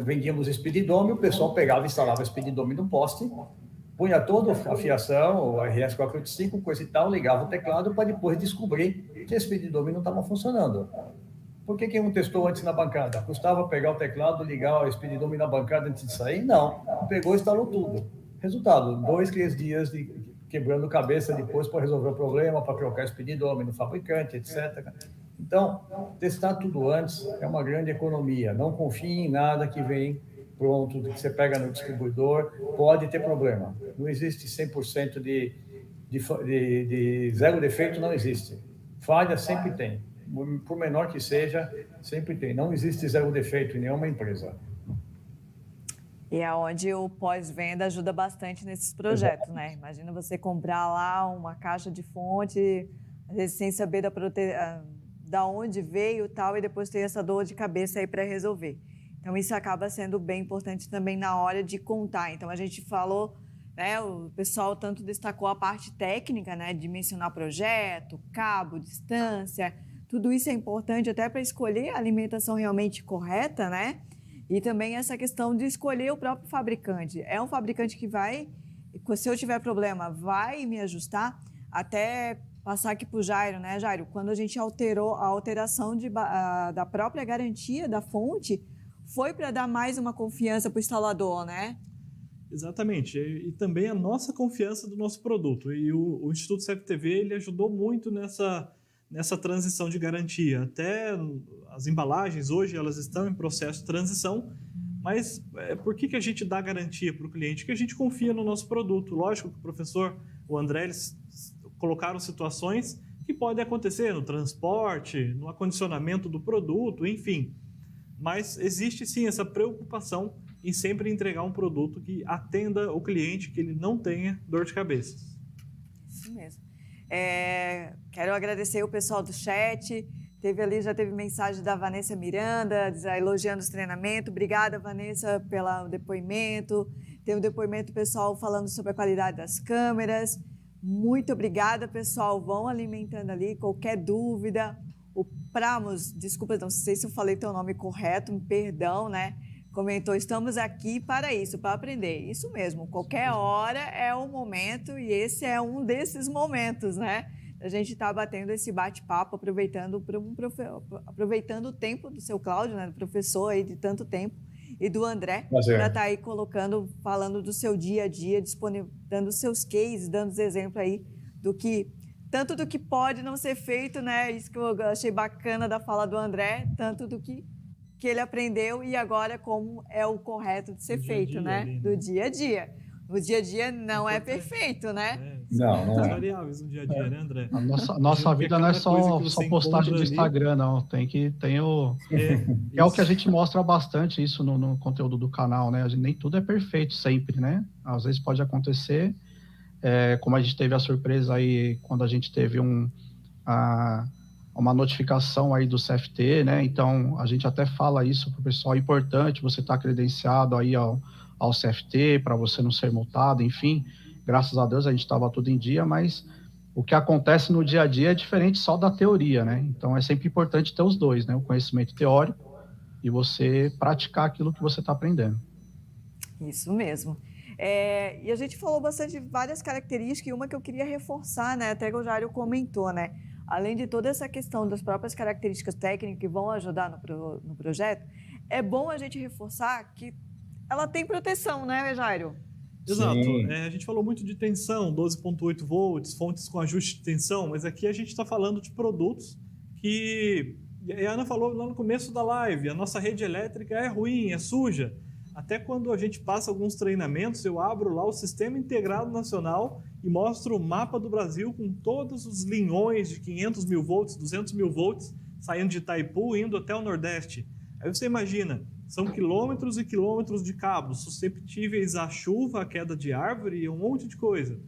vendíamos speeddome, o pessoal pegava e instalava speeddome no poste, punha toda a fiação, o RS485, coisa e tal, ligava o teclado para depois descobrir que o speeddome não estava funcionando. Por que não testou antes na bancada? Custava pegar o teclado, ligar o speeddome na bancada antes de sair? Não. Pegou e instalou tudo. Resultado, 2, 3 dias quebrando cabeça depois para resolver o problema, para trocar speeddome no fabricante, etc. Então, testar tudo antes é uma grande economia. Não confie em nada que vem pronto, que você pega no distribuidor, pode ter problema. Não existe 100% de zero defeito, não existe. Falha sempre tem. Por menor que seja, sempre tem. Não existe zero defeito em nenhuma empresa. E é onde o pós-venda ajuda bastante nesses projetos, né? Imagina você comprar lá uma caixa de fonte, às vezes sem saber da onde veio e tal, e depois ter essa dor de cabeça aí para resolver. Então, isso acaba sendo bem importante também na hora de contar. Então, a gente falou, né, o pessoal tanto destacou a parte técnica, né, de mencionar projeto, cabo, distância, tudo isso é importante até para escolher a alimentação realmente correta, né? E também essa questão de escolher o próprio fabricante. É um fabricante que vai, se eu tiver problema, vai me ajustar, até passar aqui para o Jairo, né, Jairo? Quando a gente alterou a alteração da própria garantia da fonte, foi para dar mais uma confiança para o instalador, né? Exatamente. E também a nossa confiança do nosso produto. E o Instituto CFTV ele ajudou muito nessa transição de garantia. Até as embalagens hoje elas estão em processo de transição, mas por que a gente dá garantia para o cliente? Porque a gente confia no nosso produto. Lógico que o professor, o André, eles colocaram situações que podem acontecer no transporte, no acondicionamento do produto, enfim. Mas existe sim essa preocupação em sempre entregar um produto que atenda o cliente, que ele não tenha dor de cabeça. Isso mesmo. Quero agradecer o pessoal do chat. Já teve mensagem da Vanessa Miranda, elogiando os treinamentos. Obrigada, Vanessa, pelo depoimento. Tem o depoimento pessoal falando sobre a qualidade das câmeras. Muito obrigada, pessoal. Vão alimentando ali. Qualquer dúvida. O Pramos, desculpa, não sei se eu falei teu nome correto, perdão, né? Comentou, estamos aqui para isso, para aprender. Isso mesmo, qualquer hora é o momento e esse é um desses momentos, né? A gente está batendo esse bate-papo, aproveitando o tempo do seu Cláudio, né? Do professor aí de tanto tempo, e do André, para estar aí falando do seu dia a dia, dando seus cases, dando os exemplos aí tanto do que pode não ser feito, né? Isso que eu achei bacana da fala do André, tanto do que ele aprendeu e agora como é o correto de ser feito, né? Ali, né? Do dia a dia. O dia a dia não é perfeito, né? Não é. Variáveis no dia a dia, né, André? A nossa vida não é só postagem de Instagram, não. Tem o que a gente mostra bastante isso no conteúdo do canal, né? Nem tudo é perfeito sempre, né? Às vezes pode acontecer, como a gente teve a surpresa aí quando a gente teve uma notificação aí do CFT, né? Então, a gente até fala isso para o pessoal, é importante você estar credenciado aí ao CFT, para você não ser multado, enfim. Graças a Deus a gente estava tudo em dia, mas o que acontece no dia a dia é diferente só da teoria, né? Então, é sempre importante ter os dois, né? O conhecimento teórico e você praticar aquilo que você está aprendendo. Isso mesmo. E a gente falou bastante de várias características e uma que eu queria reforçar, né? Até que o Jairo comentou, né? Além de toda essa questão das próprias características técnicas que vão ajudar no projeto, é bom a gente reforçar que ela tem proteção, né, Jairo? Exato. A gente falou muito de tensão, 12,8 volts, fontes com ajuste de tensão, mas aqui a gente está falando de produtos que... E a Ana falou lá no começo da live, a nossa rede elétrica é ruim, é suja. Até quando a gente passa alguns treinamentos, eu abro lá o Sistema Integrado Nacional e mostro o mapa do Brasil com todos os linhões de 500 mil volts, 200 mil volts, saindo de Itaipu, indo até o Nordeste. Aí você imagina, são quilômetros e quilômetros de cabos susceptíveis à chuva, à queda de árvore e um monte de coisa.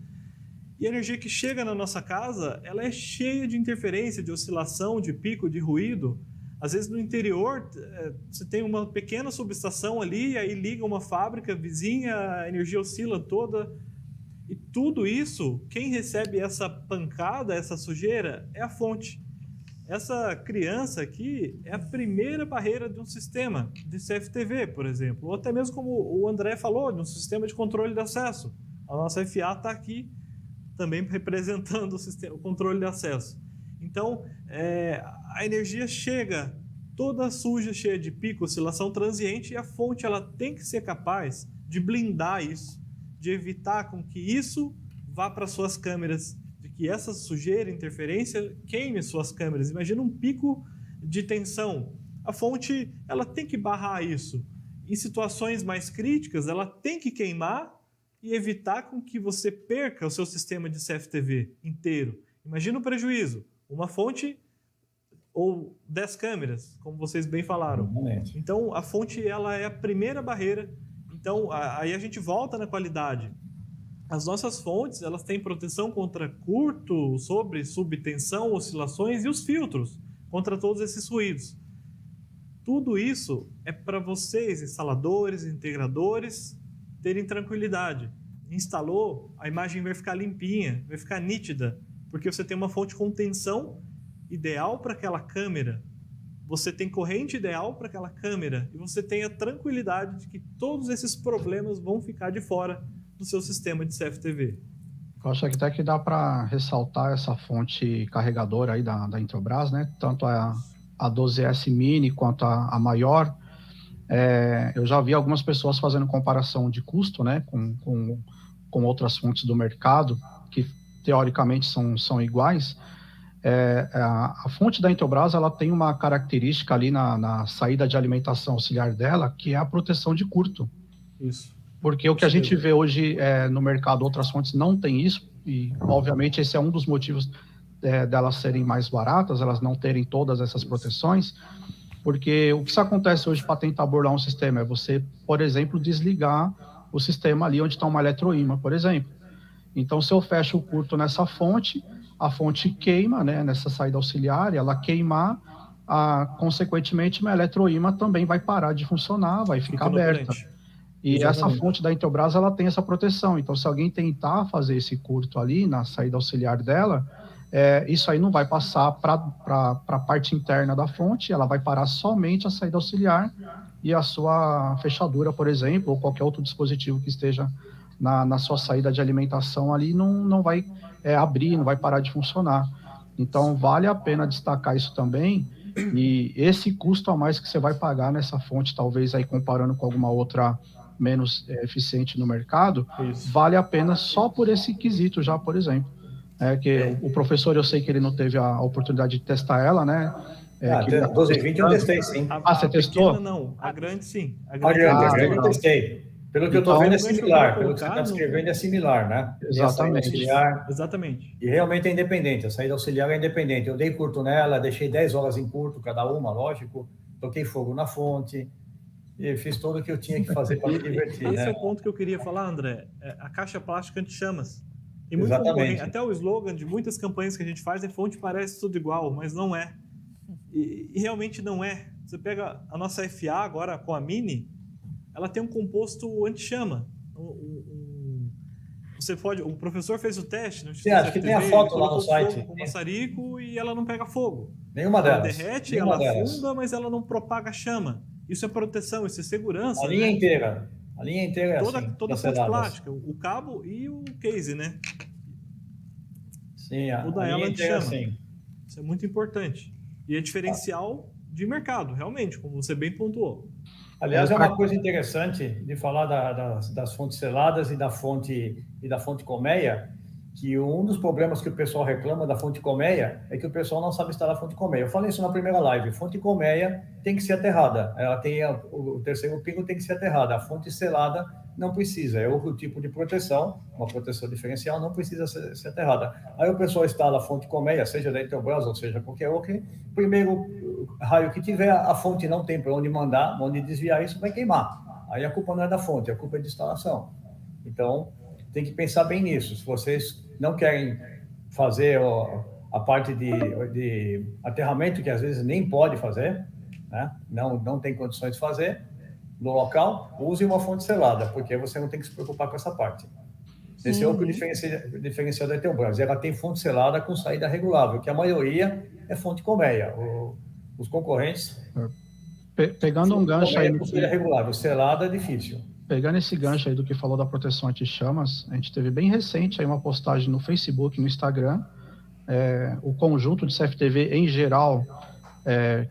E a energia que chega na nossa casa, ela é cheia de interferência, de oscilação, de pico, de ruído. Às vezes no interior, você tem uma pequena subestação ali, aí liga uma fábrica vizinha, a energia oscila toda. E tudo isso, quem recebe essa pancada, essa sujeira, é a fonte. Essa criança aqui é a primeira barreira de um sistema de CFTV, por exemplo. Ou até mesmo como o André falou, de um sistema de controle de acesso. A nossa FA está aqui também representando o controle de acesso. Então, a energia chega toda suja, cheia de pico, oscilação transiente, e a fonte ela tem que ser capaz de blindar isso, de evitar com que isso vá para suas câmeras, de que essa sujeira, interferência, queime suas câmeras. Imagina um pico de tensão. A fonte ela tem que barrar isso. Em situações mais críticas, ela tem que queimar e evitar com que você perca o seu sistema de CFTV inteiro. Imagina o prejuízo. Uma fonte ou 10 câmeras, como vocês bem falaram. Então, a fonte ela é a primeira barreira. Então, aí a gente volta na qualidade. As nossas fontes elas têm proteção contra curto, subtensão, oscilações e os filtros contra todos esses ruídos. Tudo isso é para vocês, instaladores, integradores, terem tranquilidade. Instalou, a imagem vai ficar limpinha, vai ficar nítida, porque você tem uma fonte com tensão ideal para aquela câmera, você tem corrente ideal para aquela câmera e você tem a tranquilidade de que todos esses problemas vão ficar de fora do seu sistema de CFTV. Eu acho que até que dá para ressaltar essa fonte carregadora aí da Intelbras, né? Tanto a 12S Mini quanto a maior. Eu já vi algumas pessoas fazendo comparação de custo, né? Com outras fontes do mercado, que teoricamente são iguais. A fonte da Intelbras ela tem uma característica ali na saída de alimentação auxiliar dela, que é a proteção de curto. Isso. Porque o que a gente vê hoje no mercado, outras fontes não têm isso, e obviamente esse é um dos motivos delas serem mais baratas, elas não terem todas essas proteções, porque o que acontece hoje para tentar burlar um sistema é você, por exemplo, desligar o sistema ali onde está uma eletroímã, por exemplo. Então, se eu fecho o curto nessa fonte, a fonte queima, né, nessa saída auxiliar, ela queimar, consequentemente, minha eletroímã também vai parar de funcionar, vai ficar aberta. E Exatamente. essa fonte da Intelbras, ela tem essa proteção. Então, se alguém tentar fazer esse curto ali, na saída auxiliar dela, isso aí não vai passar para a parte interna da fonte, ela vai parar somente a saída auxiliar e a sua fechadura, por exemplo, ou qualquer outro dispositivo que esteja na sua saída de alimentação ali, não vai abrir, não vai parar de funcionar. Então, vale a pena destacar isso também, e esse custo a mais que você vai pagar nessa fonte, talvez aí comparando com alguma outra menos eficiente no mercado, Isso. vale a pena só por esse quesito já, por exemplo. O professor, eu sei que ele não teve a oportunidade de testar ela, né? Até 1220 eu testei, sim. Você testou? Pequena, não. A grande, sim. A grande eu testei. Pelo que eu estou Então, vendo é o gancho que eu similar, queria pelo que você está colocar descrevendo é similar, né? Tem a saída Exatamente. auxiliar, Exatamente. e realmente é independente, a saída auxiliar é independente. Eu dei curto nela, deixei 10 horas em curto cada uma, lógico, toquei fogo na fonte, e fiz tudo o que eu tinha que fazer para me divertir, Esse é né? o ponto que eu queria falar, André. A caixa plástica anti-chamas. Tem muito Exatamente. concorrente. Até o slogan de muitas campanhas que a gente faz é fonte parece tudo igual, mas não é. E realmente não é. Você pega a nossa FA agora com a Mini, ela tem um composto anti-chama. Você pode. O professor fez o teste no Instituto Acho que tem a FTV, foto ele lá no colocou site. fogo com maçarico e ela não pega fogo. Nenhuma Ela delas. derrete, Nenhuma ela delas. afunda, mas ela não propaga chama. Isso é proteção, isso é segurança. A linha né? inteira. A linha inteira é Toda, assim. toda a fonte canceladas. plástica, o cabo e o case, né? Sim, Toda a ela linha inteira é anti-chama. assim. Isso é muito importante. E é diferencial de mercado, realmente, como você bem pontuou. Aliás, é uma coisa interessante de falar das fontes seladas e da fonte colmeia, que um dos problemas que o pessoal reclama da fonte colmeia é que o pessoal não sabe instalar a fonte colmeia. Eu falei isso na primeira live. Fonte colmeia tem que ser aterrada. Ela tem o terceiro pingo tem que ser aterrada. A fonte selada não precisa. É outro tipo de proteção, uma proteção diferencial, não precisa ser aterrada. Aí o pessoal instala a fonte colmeia, seja da Intelbras ou seja qualquer outra. Primeiro raio que tiver, a fonte não tem para onde mandar, onde desviar, isso vai queimar. Aí a culpa não é da fonte, a culpa é de instalação. Então, tem que pensar bem nisso. Se vocês não querem fazer a parte de aterramento, que às vezes nem pode fazer, né? Não tem condições de fazer no local, use uma fonte selada, porque você não tem que se preocupar com essa parte. Esse é outro diferencial da Intelbras. Ela tem fonte selada com saída regulável, que a maioria é fonte colmeia. Os concorrentes... Pegando um gancho aí... Com saída regulável, selada é difícil. Pegando esse gancho aí do que falou da proteção anti-chamas, a gente teve bem recente aí uma postagem no Facebook e no Instagram, o conjunto de CFTV em geral,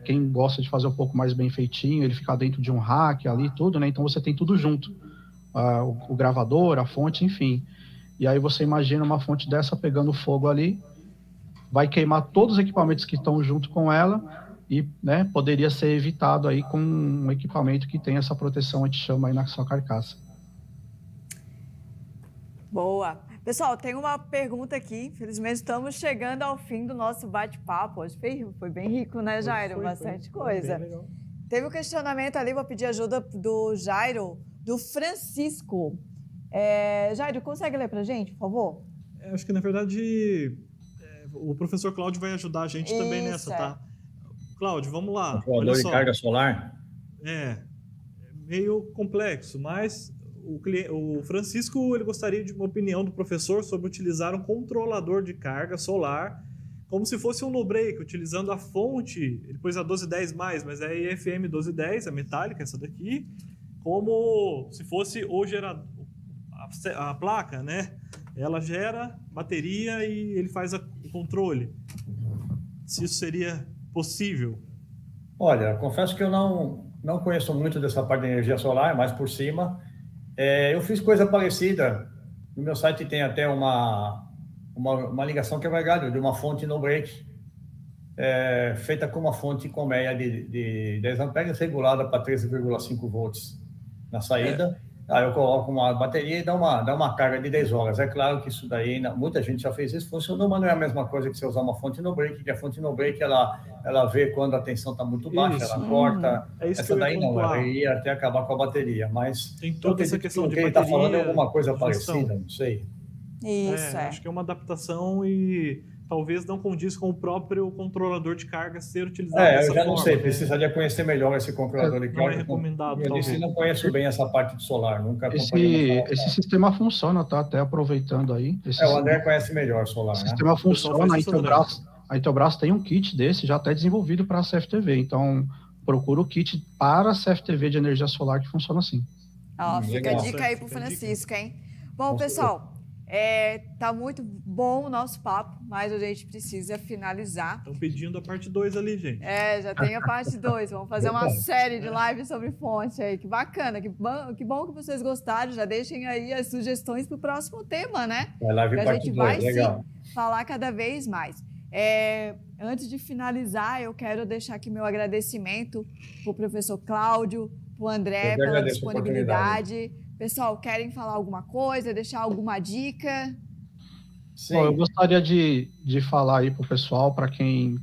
quem gosta de fazer um pouco mais bem feitinho, ele fica dentro de um rack ali tudo, né? Então você tem tudo junto, o gravador, a fonte, enfim. E aí você imagina uma fonte dessa pegando fogo ali, vai queimar todos os equipamentos que estão junto com ela, e, né, poderia ser evitado aí com um equipamento que tem essa proteção anti-chama aí na sua carcaça. Boa. Pessoal, tem uma pergunta aqui. Infelizmente, estamos chegando ao fim do nosso bate-papo. Hoje foi bem rico, né, Jairo? Bastante coisa. Teve um questionamento ali, vou pedir ajuda do Jairo, do Francisco. Jairo, consegue ler para a gente, por favor? Acho que, na verdade, o professor Cláudio vai ajudar a gente também nessa, tá? Cláudio, vamos lá. Controlador de carga solar? É meio complexo, mas o Francisco ele gostaria de uma opinião do professor sobre utilizar um controlador de carga solar como se fosse um no-break, utilizando a fonte, ele pôs a 1210+, mas é a EFM 1210, a metálica, essa daqui, como se fosse o gerador, a placa, né? Ela gera bateria e ele faz o controle. Se isso seria possível? Olha, confesso que eu não conheço muito dessa parte de energia solar, mais por cima. Eu fiz coisa parecida. No meu site tem até uma ligação quebra-galho de uma fonte no-break, feita com uma fonte colmeia de 10 amperes, regulada para 13,5 volts na saída. Aí eu coloco uma bateria e dá uma carga de 10 horas. É claro que isso daí, muita gente já fez isso, funcionou, mas não é a mesma coisa que você usar uma fonte no break, que a fonte no break, ela vê quando a tensão está muito baixa, ela corta. Essa daí não, ela ia até acabar com a bateria, mas... Tem toda essa questão de bateria. Ele está falando alguma coisa parecida, não sei. Isso, Acho que é uma adaptação e talvez não condiz com o próprio controlador de carga ser utilizado dessa eu já não forma, sei, né? precisaria conhecer melhor esse controlador de Não carga. é recomendado, Eu talvez. disse, não conheço bem essa parte de solar, nunca acompanhei. Esse sistema funciona, tá? Até aproveitando aí. O André conhece melhor solar, O né? sistema funciona, faz isso, André. A Intelbras tem um kit desse já até desenvolvido para a CFTV, então procura o kit para a CFTV de energia solar que funciona assim. Ó, fica a legal. dica aí pro Fica a dica. Francisco, hein? Bom, pessoal, tá muito bom o nosso papo, mas a gente precisa finalizar. Estão pedindo a parte 2 ali, gente. Já tem a parte 2. Vamos fazer uma série de lives sobre fonte aí. Que bacana, que bom que vocês gostaram. Já deixem aí as sugestões para o próximo tema, né? Live Que a parte gente 2, vai legal. sim falar cada vez mais. Antes de finalizar, eu quero deixar aqui meu agradecimento para o professor Cláudio, para o André Eu que pela agradeço a disponibilidade. Pessoal, querem falar alguma coisa, deixar alguma dica? Sim. Bom, eu gostaria de falar aí para o pessoal, para quem,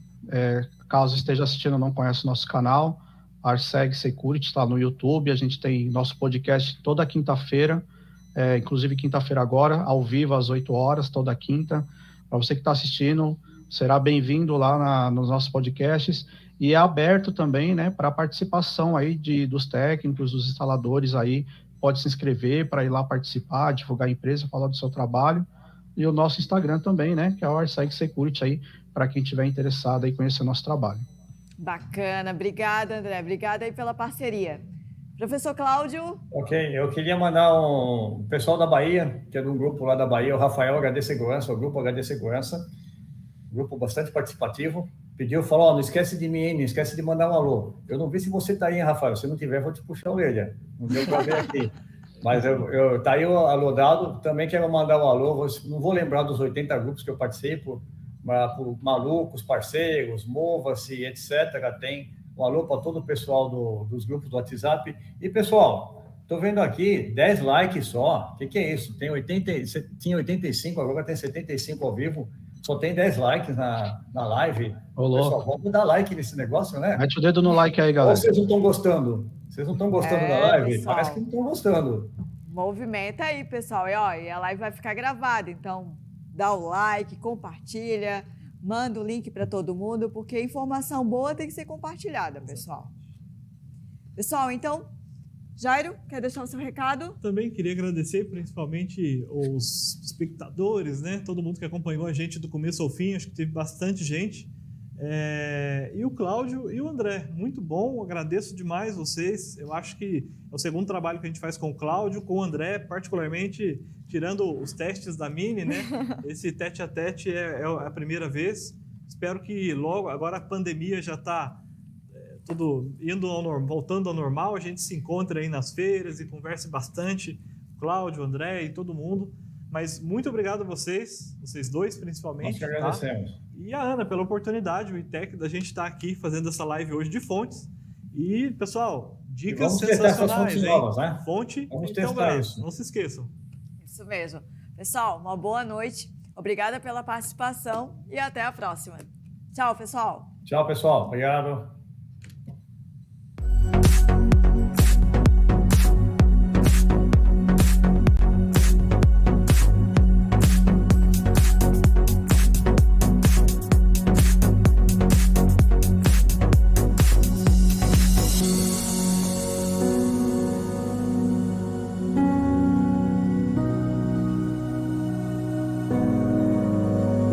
caso esteja assistindo, não conhece o nosso canal, Arseg Security, está no YouTube, a gente tem nosso podcast toda quinta-feira, inclusive quinta-feira agora, ao vivo, às 8 horas, toda quinta. Para você que está assistindo, será bem-vindo lá nos nossos podcasts, e é aberto também, né, para a participação aí dos técnicos, dos instaladores aí, pode se inscrever para ir lá participar, divulgar a empresa, falar do seu trabalho, e o nosso Instagram também, né, que é o Arseg Security aí, para quem estiver interessado em conhecer o nosso trabalho. Bacana, obrigada, André, obrigada aí pela parceria. Professor Cláudio? Ok, eu queria mandar o pessoal da Bahia, que é de um grupo lá da Bahia, o Rafael HD Segurança, o grupo HD Segurança, grupo bastante participativo, falou, não esquece de mim, hein, não esquece de mandar um alô. Eu não vi se você está aí, hein, Rafael, se não tiver, vou te puxar a orelha, não deu para ver aqui. Mas tá aí o alô dado, também quero mandar um alô, não vou lembrar dos 80 grupos que eu participo, mas por malucos, parceiros, mova-se, etc. Tem um alô para todo o pessoal dos grupos do WhatsApp. E, pessoal, estou vendo aqui 10 likes só. O que é isso? Tinha 85, agora tem 75 ao vivo. Só tem 10 likes na live. Pessoal, vamos dar like nesse negócio, né? Mete o dedo no like aí, galera. Ou vocês não estão gostando? Vocês não estão gostando da live? Pessoal, Parece que não estão gostando. Movimenta aí, pessoal. E a live vai ficar gravada, então dá o like, compartilha, manda o link para todo mundo, porque informação boa tem que ser compartilhada, pessoal. Pessoal, então, Jairo, quer deixar o seu recado? Também queria agradecer principalmente os espectadores, né? Todo mundo que acompanhou a gente do começo ao fim, acho que teve bastante gente. E o Cláudio e o André, muito bom, agradeço demais vocês. Eu acho que é o segundo trabalho que a gente faz com o Cláudio, com o André, particularmente tirando os testes da Mini, né? Esse tete a tete é a primeira vez. Espero que logo, agora a pandemia já está tudo voltando ao normal, a gente se encontre aí nas feiras e converse bastante, Cláudio, André e todo mundo. Mas muito obrigado a vocês dois principalmente. Nós que agradecemos. Tá? E a Ana pela oportunidade, o ITEC, da gente estar aqui fazendo essa live hoje de fontes. E, pessoal, dicas sensacionais, fontes novas, né? Fonte vamos então, testar isso. Não se esqueçam. Isso mesmo. Pessoal, uma boa noite. Obrigada pela participação e até a próxima. Tchau, pessoal. Tchau, pessoal. Obrigado.